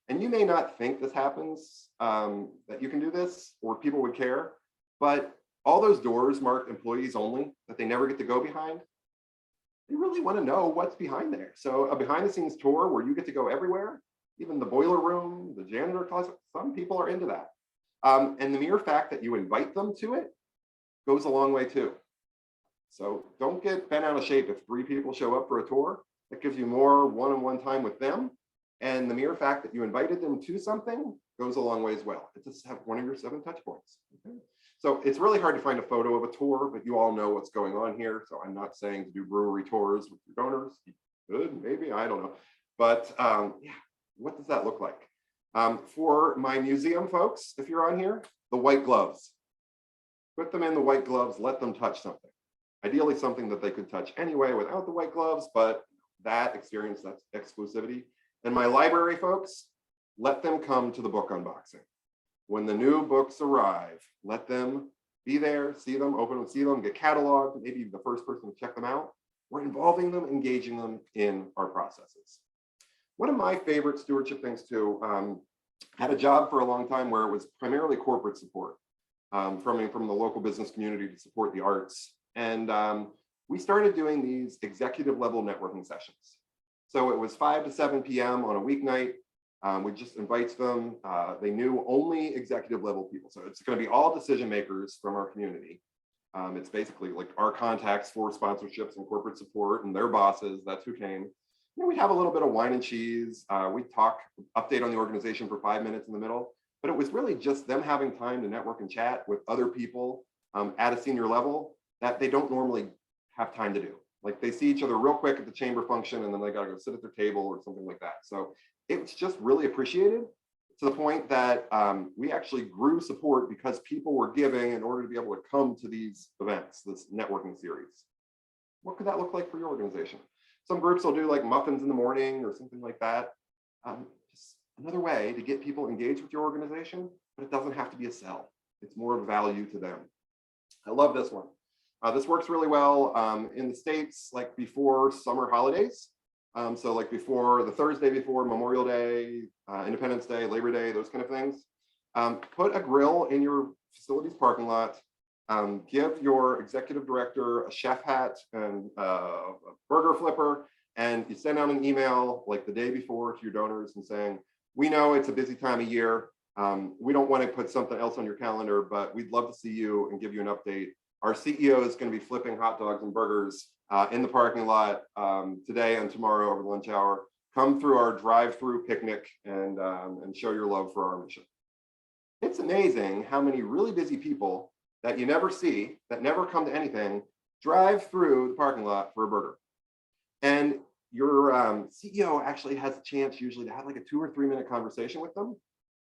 And you may not think this happens, that you can do this or people would care, but all those doors marked employees only that they never get to go behind, they really want to know what's behind there. So a behind the scenes tour where you get to go everywhere, even the boiler room, the janitor closet, some people are into that. And the mere fact that you invite them to it goes a long way too. So don't get bent out of shape if 3 people show up for a tour. That gives you more one-on-one time with them. And the mere fact that you invited them to something goes a long way as well. It's just one of your 7 touch points. Okay? So it's really hard to find a photo of a tour, but you all know what's going on here. So I'm not saying to do brewery tours with your donors. Good, maybe, I don't know. But yeah, what does that look like? For my museum folks, if you're on here, the white gloves. Put them in the white gloves, let them touch something. Ideally something that they could touch anyway without the white gloves, but that experience, that's exclusivity. And my library folks, let them come to the book unboxing. When the new books arrive, let them be there, see them, open them, see them, get cataloged, maybe the first person to check them out. We're involving them, engaging them in our processes. One of my favorite stewardship things too, had a job for a long time where it was primarily corporate support from the local business community to support the arts. And we started doing these executive level networking sessions. So it was 5 to 7 p.m. on a weeknight. We just invite them. They knew only executive level people. So it's going to be all decision makers from our community. It's basically like our contacts for sponsorships and corporate support and their bosses. That's who came. You know, we'd have a little bit of wine and cheese. We'd talk, update on the organization for 5 minutes in the middle. But it was really just them having time to network and chat with other people at a senior level that they don't normally have time to do. Like they see each other real quick at the chamber function and then they got to go sit at their table or something like that. So it's just really appreciated to the point that we actually grew support because people were giving in order to be able to come to these events, this networking series. What could that look like for your organization? Some groups will do like muffins in the morning or something like that. Just another way to get people engaged with your organization, but it doesn't have to be a sell. It's more of value to them. I love this one. This works really well in the States, like before summer holidays. So like before the Thursday before Memorial Day, Independence Day, Labor Day, those kind of things. Put a grill in your facility's parking lot. Give your executive director a chef hat and a burger flipper, and you send out an email like the day before to your donors and saying, we know it's a busy time of year. We don't want to put something else on your calendar, but we'd love to see you and give you an update. Our CEO is going to be flipping hot dogs and burgers in the parking lot today and tomorrow over the lunch hour. come through our drive-through picnic and show your love for our mission. It's amazing how many really busy people that you never see, that never come to anything, drive through the parking lot for a burger. And your CEO actually has a chance usually to have like a 2 or 3 minute conversation with them,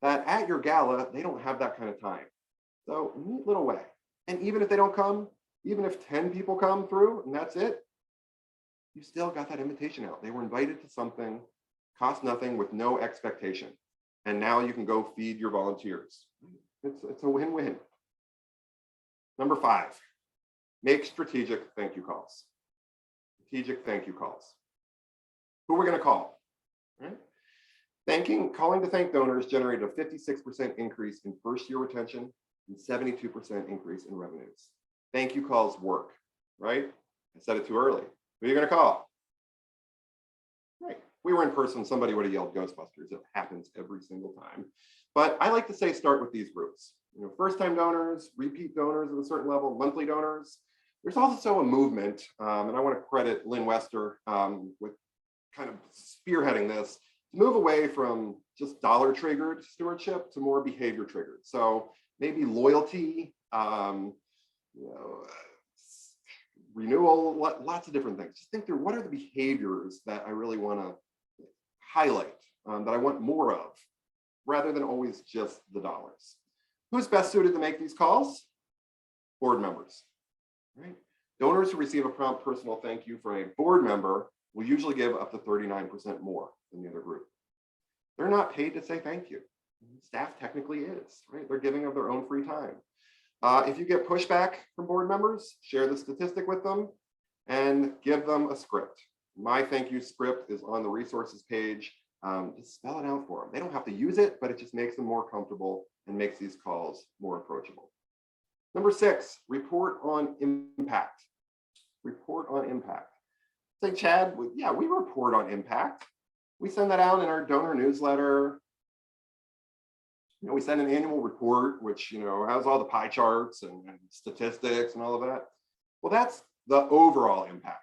that at your gala, they don't have that kind of time. So neat little way. And even if they don't come, even if 10 people come through and that's it, you still got that invitation out. They were invited to something, cost nothing with no expectation. And now you can go feed your volunteers. It's a win-win. Number 5, make strategic thank you calls. Strategic thank you calls. Who are we going to call? Right? Calling to thank donors generated a 56% increase in first-year retention and 72% increase in revenues. Thank you calls work, right? I said it too early. Who are you going to call? Right. If we were in person, somebody would have yelled Ghostbusters. It happens every single time. But I like to say start with these groups. First-time donors, repeat donors at a certain level, monthly donors. There's also a movement, and I want to credit Lynn Wester with kind of spearheading this, to move away from just dollar-triggered stewardship to more behavior-triggered. So maybe loyalty, renewal, lots of different things. Just think through what are the behaviors that I really want to highlight, that I want more of, rather than always just the dollars. Who's best suited to make these calls? Board members, right? Donors who receive a prompt personal thank you from a board member will usually give up to 39% more than the other group. They're not paid to say thank you. Staff technically is, right? They're giving of their own free time. If you get pushback from board members, share the statistic with them and give them a script. My thank you script is on the resources page. Just spell it out for them. They don't have to use it, but it just makes them more comfortable and makes these calls more approachable. Number 6, report on impact. Report on impact. Say, Chad, yeah, we report on impact. We send that out in our donor newsletter. We send an annual report, which has all the pie charts and statistics and all of that. Well, that's the overall impact,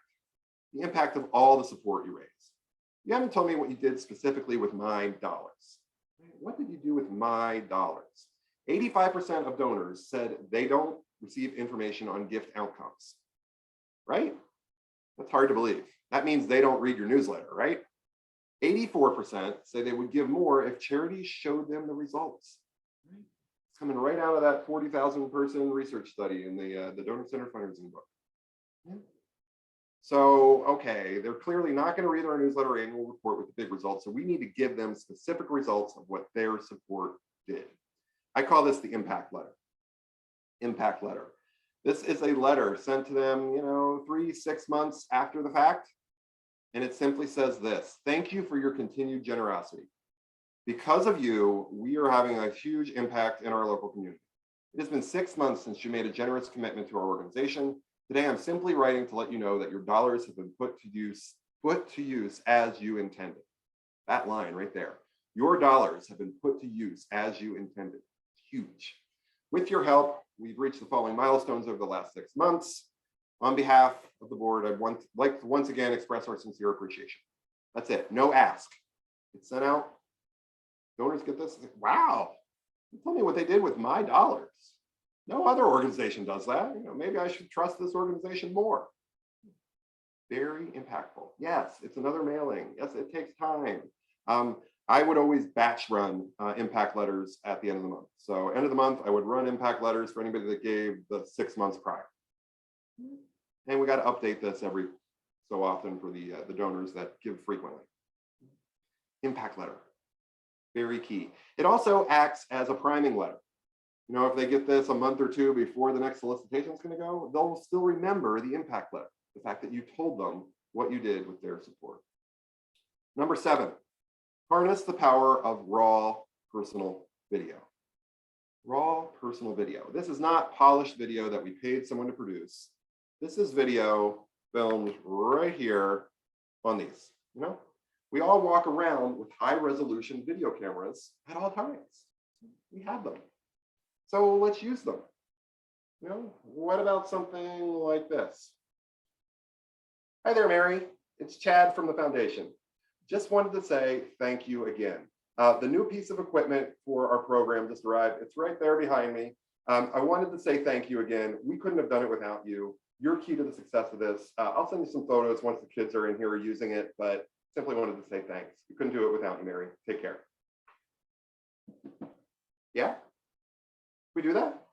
the impact of all the support you raise. You haven't told me what you did specifically with my dollars. What did you do with my dollars? 85% of donors said they don't receive information on gift outcomes, right? That's hard to believe. That means they don't read your newsletter, right? 84% say they would give more if charities showed them the results. It's coming right out of that 40,000 person research study in the Donor Center fundraising book. So, okay, they're clearly not going to read our newsletter annual report with the big results. So we need to give them specific results of what their support did. I call this the impact letter. Impact letter. This is a letter sent to them, 3-6 months after the fact. And it simply says this: thank you for your continued generosity. Because of you, we are having a huge impact in our local community. It has been 6 months since you made a generous commitment to our organization. Today, I'm simply writing to let you know that your dollars have been put to use as you intended. That line right there. Your dollars have been put to use as you intended. Huge. With your help, we've reached the following milestones over the last 6 months. On behalf of the board, I'd like to once again express our sincere appreciation. That's it. No ask. It's sent out. Donors get this. Wow. Tell me what they did with my dollars. No other organization does that. Maybe I should trust this organization more. Very impactful. Yes, it's another mailing. Yes, it takes time. I would always batch run impact letters at the end of the month. So end of the month, I would run impact letters for anybody that gave the 6 months prior. And we got to update this every so often for the donors that give frequently. Impact letter, very key. It also acts as a priming letter. If they get this a month or 2 before the next solicitation is going to go, they'll still remember the impact letter, the fact that you told them what you did with their support. Number 7, harness the power of raw personal video. Raw personal video. This is not polished video that we paid someone to produce. This is video filmed right here on these. We all walk around with high resolution video cameras at all times. We have them. So let's use them. What about something like this? Hi there, Mary. It's Chad from the foundation. just wanted to say thank you again. The new piece of equipment for our program just arrived. It's right there behind me. I wanted to say thank you again. We couldn't have done it without you. You're key to the success of this. I'll send you some photos once the kids are in here using it, but simply wanted to say thanks. We couldn't do it without you, Mary. Take care. Yeah, we do that?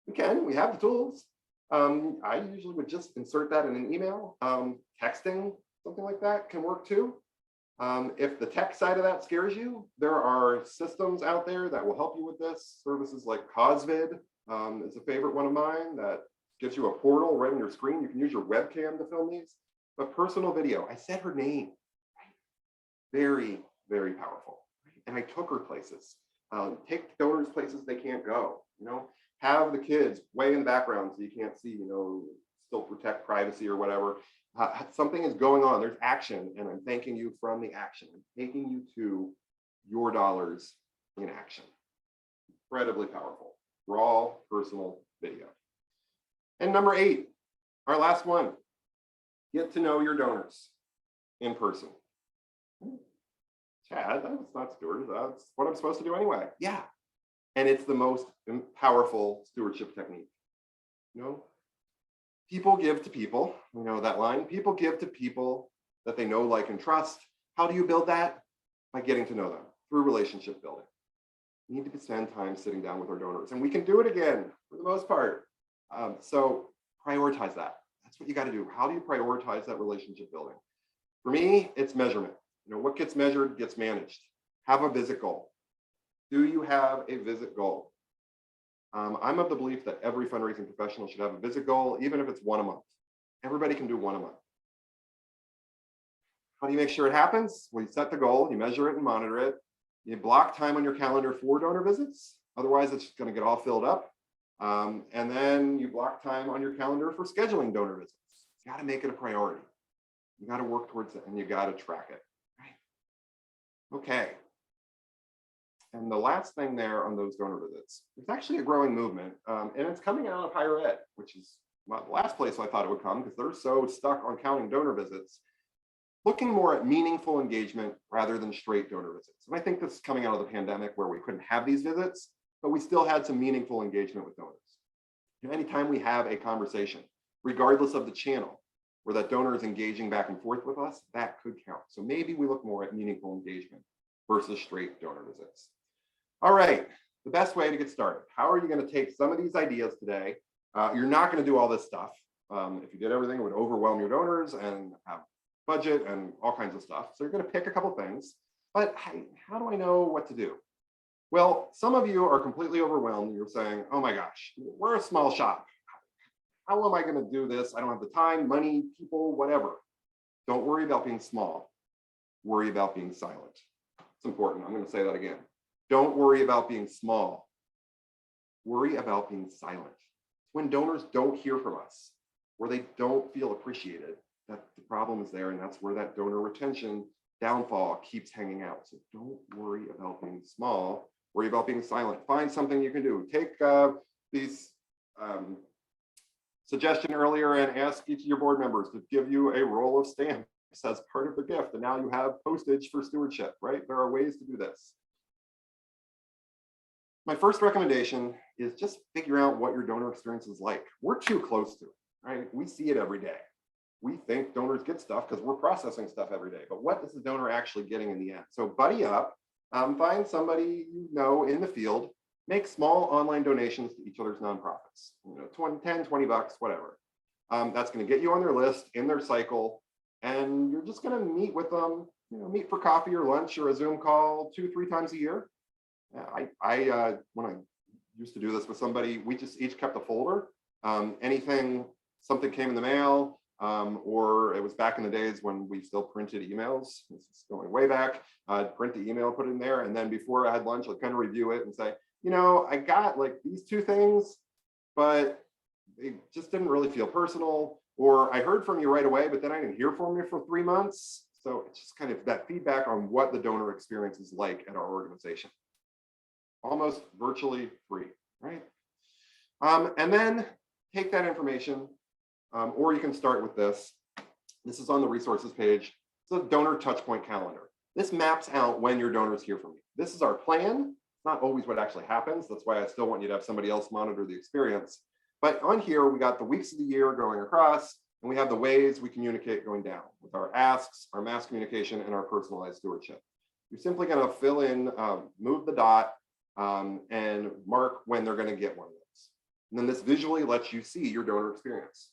We can, we have the tools. I usually would just insert that in an email. Texting, something like that can work too. If the tech side of that scares you, there are systems out there that will help you with this. Services like Cosvid is a favorite one of mine that gives you a portal right on your screen. You can use your webcam to film these. But personal video, I said her name, right? Very, very powerful. Right? And I took her places. Take donors places they can't go, you know, have the kids way in the background so you can't see, you know, still protect privacy or whatever. Something is going on, there's action, and I'm thanking you from the action. I'm taking you to your dollars in action. Incredibly powerful, raw personal video. And number 8, our last one, get to know your donors in person. Chad, that's not steward, that's what I'm supposed to do anyway. Yeah, and it's the most powerful stewardship technique. You know, people give to people, we know that line, people give to people that they know, like, and trust. How do you build that? By getting to know them through relationship building. We need to spend time sitting down with our donors, and we can do it again for the most part. So prioritize that. That's what you got to do. How do you prioritize that relationship building? For me, it's measurement. You know, what gets measured gets managed. Have a visit goal. Do you have a visit goal? I'm of the belief that every fundraising professional should have a visit goal, even if it's one a month. Everybody can do one a month. How do you make sure it happens? Well, you set the goal, you measure it and monitor it. You block time on your calendar for donor visits. Otherwise, it's going to get all filled up. And then you block time on your calendar for scheduling donor visits. You got to make it a priority. You got to work towards it, and you got to track it. Right? Okay. And the last thing there on those donor visits, it's actually a growing movement, and it's coming out of higher ed, which is the last place I thought it would come because they're so stuck on counting donor visits, looking more at meaningful engagement rather than straight donor visits. And I think this is coming out of the pandemic where we couldn't have these visits, but we still had some meaningful engagement with donors. You know, anytime we have a conversation, regardless of the channel, where that donor is engaging back and forth with us, that could count. So maybe we look more at meaningful engagement versus straight donor visits. All right, the best way to get started. How are you going to take some of these ideas today? You're not going to do all this stuff. If you did everything, it would overwhelm your donors and have budget and all kinds of stuff. So you're going to pick a couple things, but how do I know what to do? Well, some of you are completely overwhelmed. You're saying, oh my gosh, we're a small shop. How am I going to do this? I don't have the time, money, people, whatever. Don't worry about being small. Worry about being silent. It's important. I'm going to say that again. Don't worry about being small. Worry about being silent. When donors don't hear from us, or they don't feel appreciated, that the problem is there, and that's where that donor retention downfall keeps hanging out. So don't worry about being small. Worry about being silent. Find something you can do. Take these suggestion earlier and ask each of your board members to give you a roll of stamps as part of the gift, and now you have postage for stewardship, right? There are ways to do this. My first recommendation is just figure out what your donor experience is like. We're too close to it, right? We see it every day. We think donors get stuff because we're processing stuff every day, but what is the donor actually getting in the end? So buddy up, find somebody you know in the field, make small online donations to each other's nonprofits, you know, 10, 20 bucks, whatever. That's going to get you on their list, in their cycle, and you're just going to meet with them, you know, meet for coffee or lunch or a Zoom call 2-3 times a year. When I used to do this with somebody, we just each kept a folder. Something came in the mail, or it was back in the days when we still printed emails. This is going way back. I'd print the email, put it in there, and then before I had lunch, I'd kind of review it and say, you know, I got like these 2 things, but it just didn't really feel personal. Or I heard from you right away, but then I didn't hear from you for 3 months. So it's just kind of that feedback on what the donor experience is like at our organization. Almost virtually free, right? And then take that information, or you can start with this. This is on the resources page. It's It's a donor touchpoint calendar. This maps out when your donors hear from you. This is our plan. It's not always what actually happens. That's why I still want you to have somebody else monitor the experience. But on here, we got the weeks of the year going across, and we have the ways we communicate going down with our asks, our mass communication, and our personalized stewardship. You're simply going to fill in, move the dot, and mark when they're going to get one of those. And then this visually lets you see your donor experience.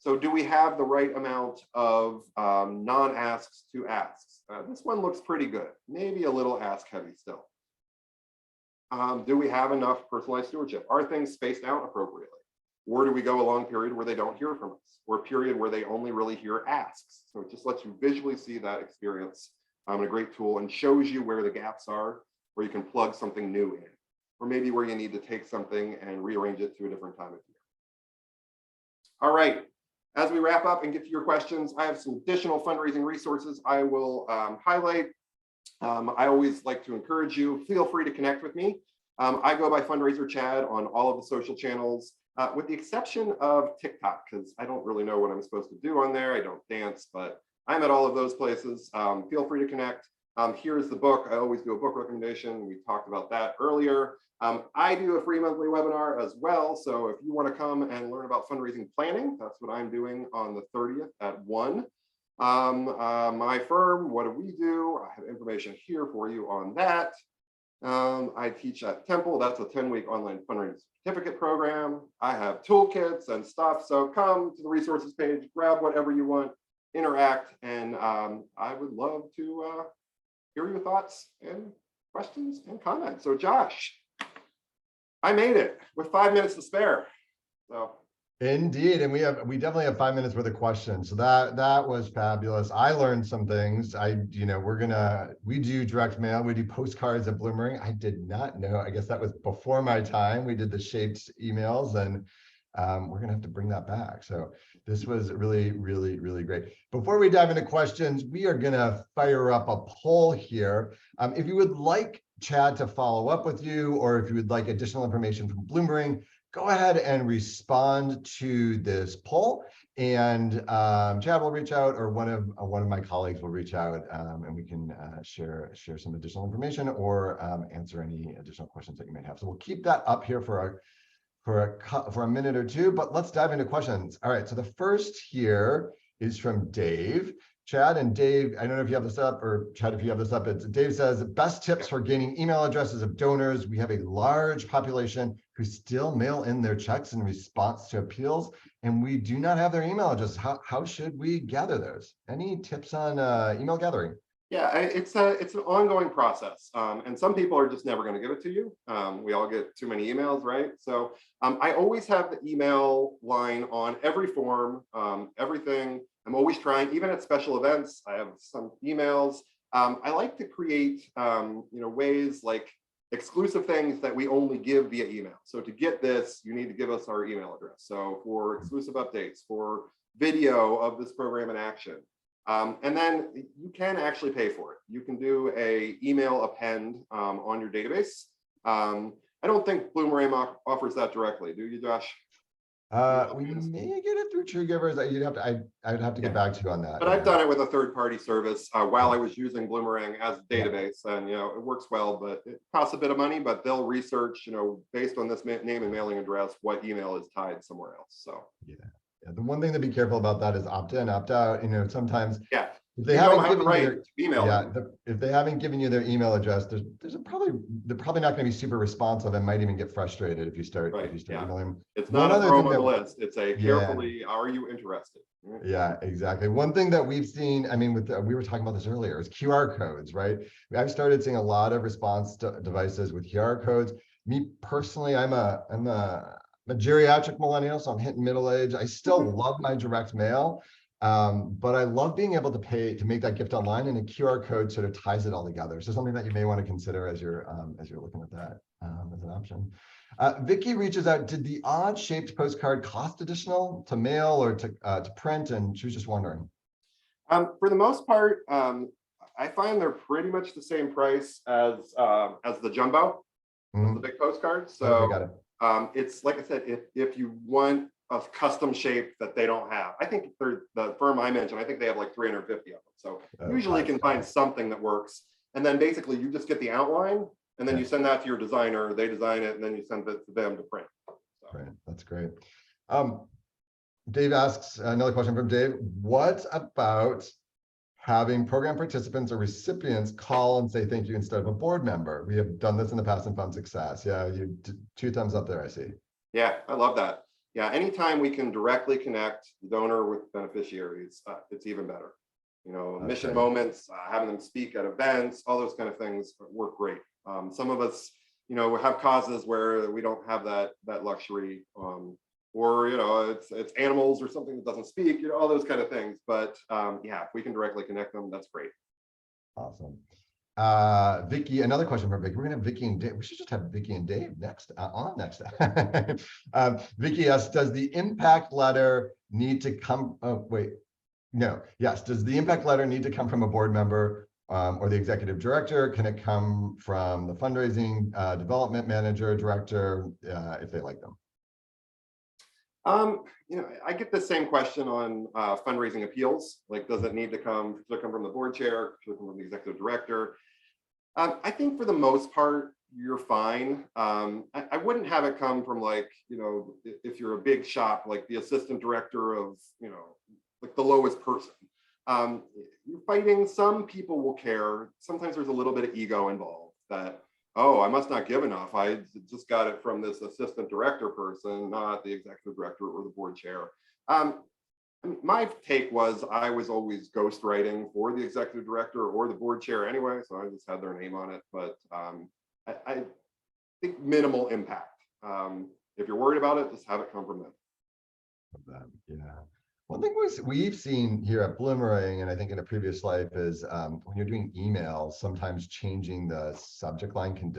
So do we have the right amount of non-asks to asks? This one looks pretty good, maybe a little ask heavy still. Do we have enough personalized stewardship? Are things spaced out appropriately? Or do we go a long period where they don't hear from us, or a period where they only really hear asks? So it just lets you visually see that experience, a great tool, and shows you where the gaps are, where you can plug something new in, or maybe where you need to take something and rearrange it to a different time of year. All right, as we wrap up and get to your questions, I have some additional fundraising resources I will highlight. I always like to encourage you, feel free to connect with me. I go by Fundraiser Chad on all of the social channels, with the exception of TikTok, because I don't really know what I'm supposed to do on there. I don't dance, but I'm at all of those places. Feel free to connect. Here's the book. I always do a book recommendation. We talked about that earlier. I do a free monthly webinar as well. So if you want to come and learn about fundraising planning, that's what I'm doing on the 30th at 1. My firm, what do we do? I have information here for you on that. I teach at Temple. That's a 10-week online fundraising certificate program. I have toolkits and stuff. So come to the resources page, grab whatever you want, interact, and I would love to hear your thoughts and questions and comments. So Josh, I made it with 5 minutes to spare. So. Indeed, and we definitely have 5 minutes worth of questions. So that was fabulous. I learned some things. We do direct mail, we do postcards at Bloomerang. I did not know. I guess that was before my time. We did the shaped emails, and we're gonna have to bring that back. So this was really, really, really great. Before we dive into questions, we are gonna fire up a poll here. If you would like Chad to follow up with you, or if you would like additional information from Bloomerang, go ahead and respond to this poll, and Chad will reach out, or one of my colleagues will reach out, and we can share some additional information, or answer any additional questions that you may have. So we'll keep that up here for a minute or two, but let's dive into questions. All right, so the first here is from Dave. Chad and Dave, I don't know if you have this up, or Chad, if you have this up, Dave says, best tips for gaining email addresses of donors. We have a large population who still mail in their checks in response to appeals, and we do not have their email addresses. How should we gather those? Any tips on email gathering? Yeah, it's an ongoing process, and some people are just never going to give it to you. We all get too many emails, right? So I always have the email line on every form, everything. I'm always trying, even at special events, I have some emails. I like to create, ways like exclusive things that we only give via email. So to get this, you need to give us our email address. So for exclusive updates, for video of this program in action. And then you can actually pay for it. You can do a email append on your database. I don't think Bloomerang offers that directly, do you, Josh? We may get it through True Givers. I would have to get back to you on that. But I've done it with a third-party service while I was using Bloomerang as a database, and it works well, but it costs a bit of money. But they'll research, based on this name and mailing address, what email is tied somewhere else. So yeah. The one thing to be careful about that is opt in, opt out. Sometimes if they haven't given you their email, if they haven't given you their email address, they're probably not going to be super responsive, and might even get frustrated if you start emailing. It's not a throw on the list. It's a carefully, are you interested? Yeah, exactly. One thing that we've seen, we were talking about this earlier, is QR codes, right? I've started seeing a lot of response devices with QR codes. Me personally, I'm a geriatric millennial, so I'm hitting middle age. I still love my direct mail, but I love being able to make that gift online, and a QR code sort of ties it all together. So something that you may want to consider as you're looking at that as an option. Vicky reaches out. Did the odd shaped postcard cost additional to mail or to print? And she was just wondering. For the most part, I find they're pretty much the same price as the jumbo, the big postcards. So. Okay, got it. It's like I said, if you want a custom shape that they don't have. I think the firm I mentioned, I think they have like 350 of them. So usually you can find something that works. And then basically you just get the outline and then you send that to your designer, they design it, and then you send it to them to print. So. Right, that's great. Dave asks, another question from Dave, what about having program participants or recipients call and say thank you instead of a board member? We have done this in the past and found success. Yeah, you 2 thumbs up there, I see. Yeah, I love that. Yeah, anytime we can directly connect the donor with beneficiaries, it's even better. You know, mission moments, having them speak at events, all those kind of things work great. Some of us, you know, have causes where we don't have that luxury, or you know, it's animals or something that doesn't speak, you know, all those kind of things. But yeah, if we can directly connect them, that's great. Awesome. Vicky, another question from Vicky. We're gonna have Vicky and Dave. We should just have Vicky and Dave next on next. Vicky asks, does the impact letter need to come? Oh, wait. No. Yes. Does the impact letter need to come from a board member or the executive director? Can it come from the fundraising development manager, director, if they like them? You know, I get the same question on fundraising appeals. Like, does it need to come? Should it come from the board chair? Should it come from the executive director? I think for the most part, you're fine. I wouldn't have it come from, like, you know, if you're a big shop, like the assistant director of, you know, like the lowest person. You're fighting, some people will care. Sometimes there's a little bit of ego involved that, oh, I must not give enough. I just got it from this assistant director person, not the executive director or the board chair. My take was I was always ghostwriting for the executive director or the board chair anyway, so I just had their name on it. But I think minimal impact. If you're worried about it, just have it come from them. Yeah. One thing we've seen here at Bloomerang, and I think in a previous life, is when you're doing emails, sometimes changing the subject line can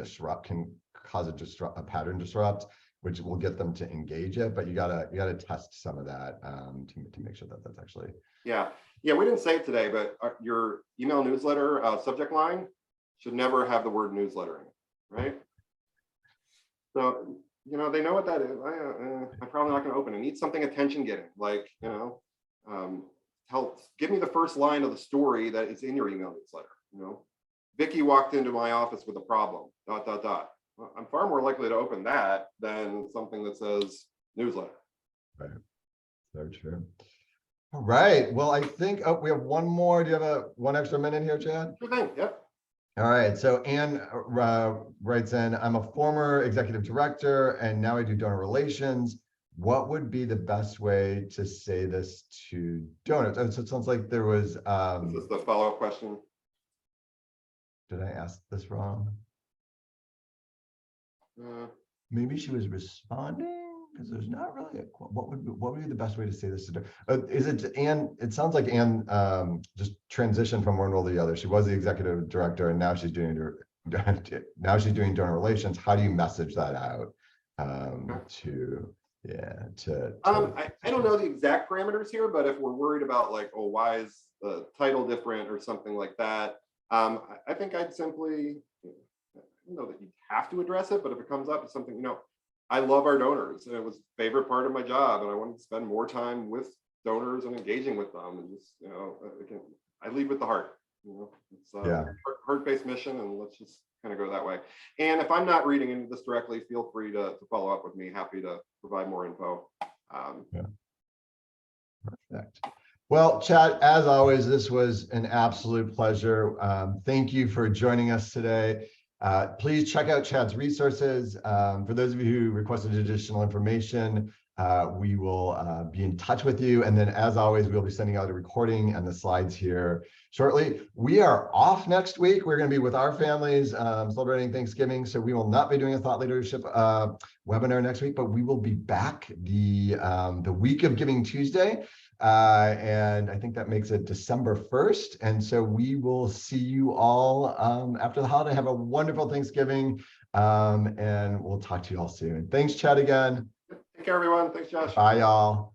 cause a pattern disrupt, which will get them to engage it. But you gotta test some of that to make sure that that's actually. Yeah. We didn't say it today, but your email newsletter subject line should never have the word newsletter in it, right? So, you know, they know what that is. I'm probably not going to open it. Need something attention getting, like, you know, give me the first line of the story that is in your email newsletter. You know, Vicky walked into my office with a problem, ... Well, I'm far more likely to open that than something that says newsletter. Right. Very true. All right. Well, I think we have one more. Do you have one extra minute here, Chad? Sure thing. Yep. All right, so Anne writes in, I'm a former executive director and now I do donor relations. What would be the best way to say this to donors? Oh, so it sounds like there was... Is this the follow-up question? Did I ask this wrong? Maybe she was responding because there's not really what would be the best way to say this to is it Anne? It sounds like Anne just transitioned from one role to the other. She was the executive director and now she's doing donor relations. How do you message that out to I don't know the exact parameters here, but if we're worried about, like, oh, why is the title different or something like that, I think I'd simply, I don't know that you have to address it, but if it comes up, it's something, you know, I love our donors and it was a favorite part of my job and I wanted to spend more time with donors and engaging with them, and just, you know, I lead with the heart, you know, it's a heart-based mission, and let's just kind of go that way. And if I'm not reading into this directly, feel free to follow up with me. Happy to provide more info. Perfect. Well, Chad, as always, this was an absolute pleasure. Thank you for joining us today. Please check out Chad's resources. For those of you who requested additional information, we will be in touch with you. And then, as always, we'll be sending out a recording and the slides here shortly. We are off next week. We're going to be with our families celebrating Thanksgiving. So we will not be doing a thought leadership webinar next week, but we will be back the week of Giving Tuesday. And I think that makes it December 1st. And so we will see you all after the holiday. Have a wonderful Thanksgiving. And we'll talk to you all soon. Thanks, Chad, again. Take care, everyone. Thanks, Josh. Bye, y'all.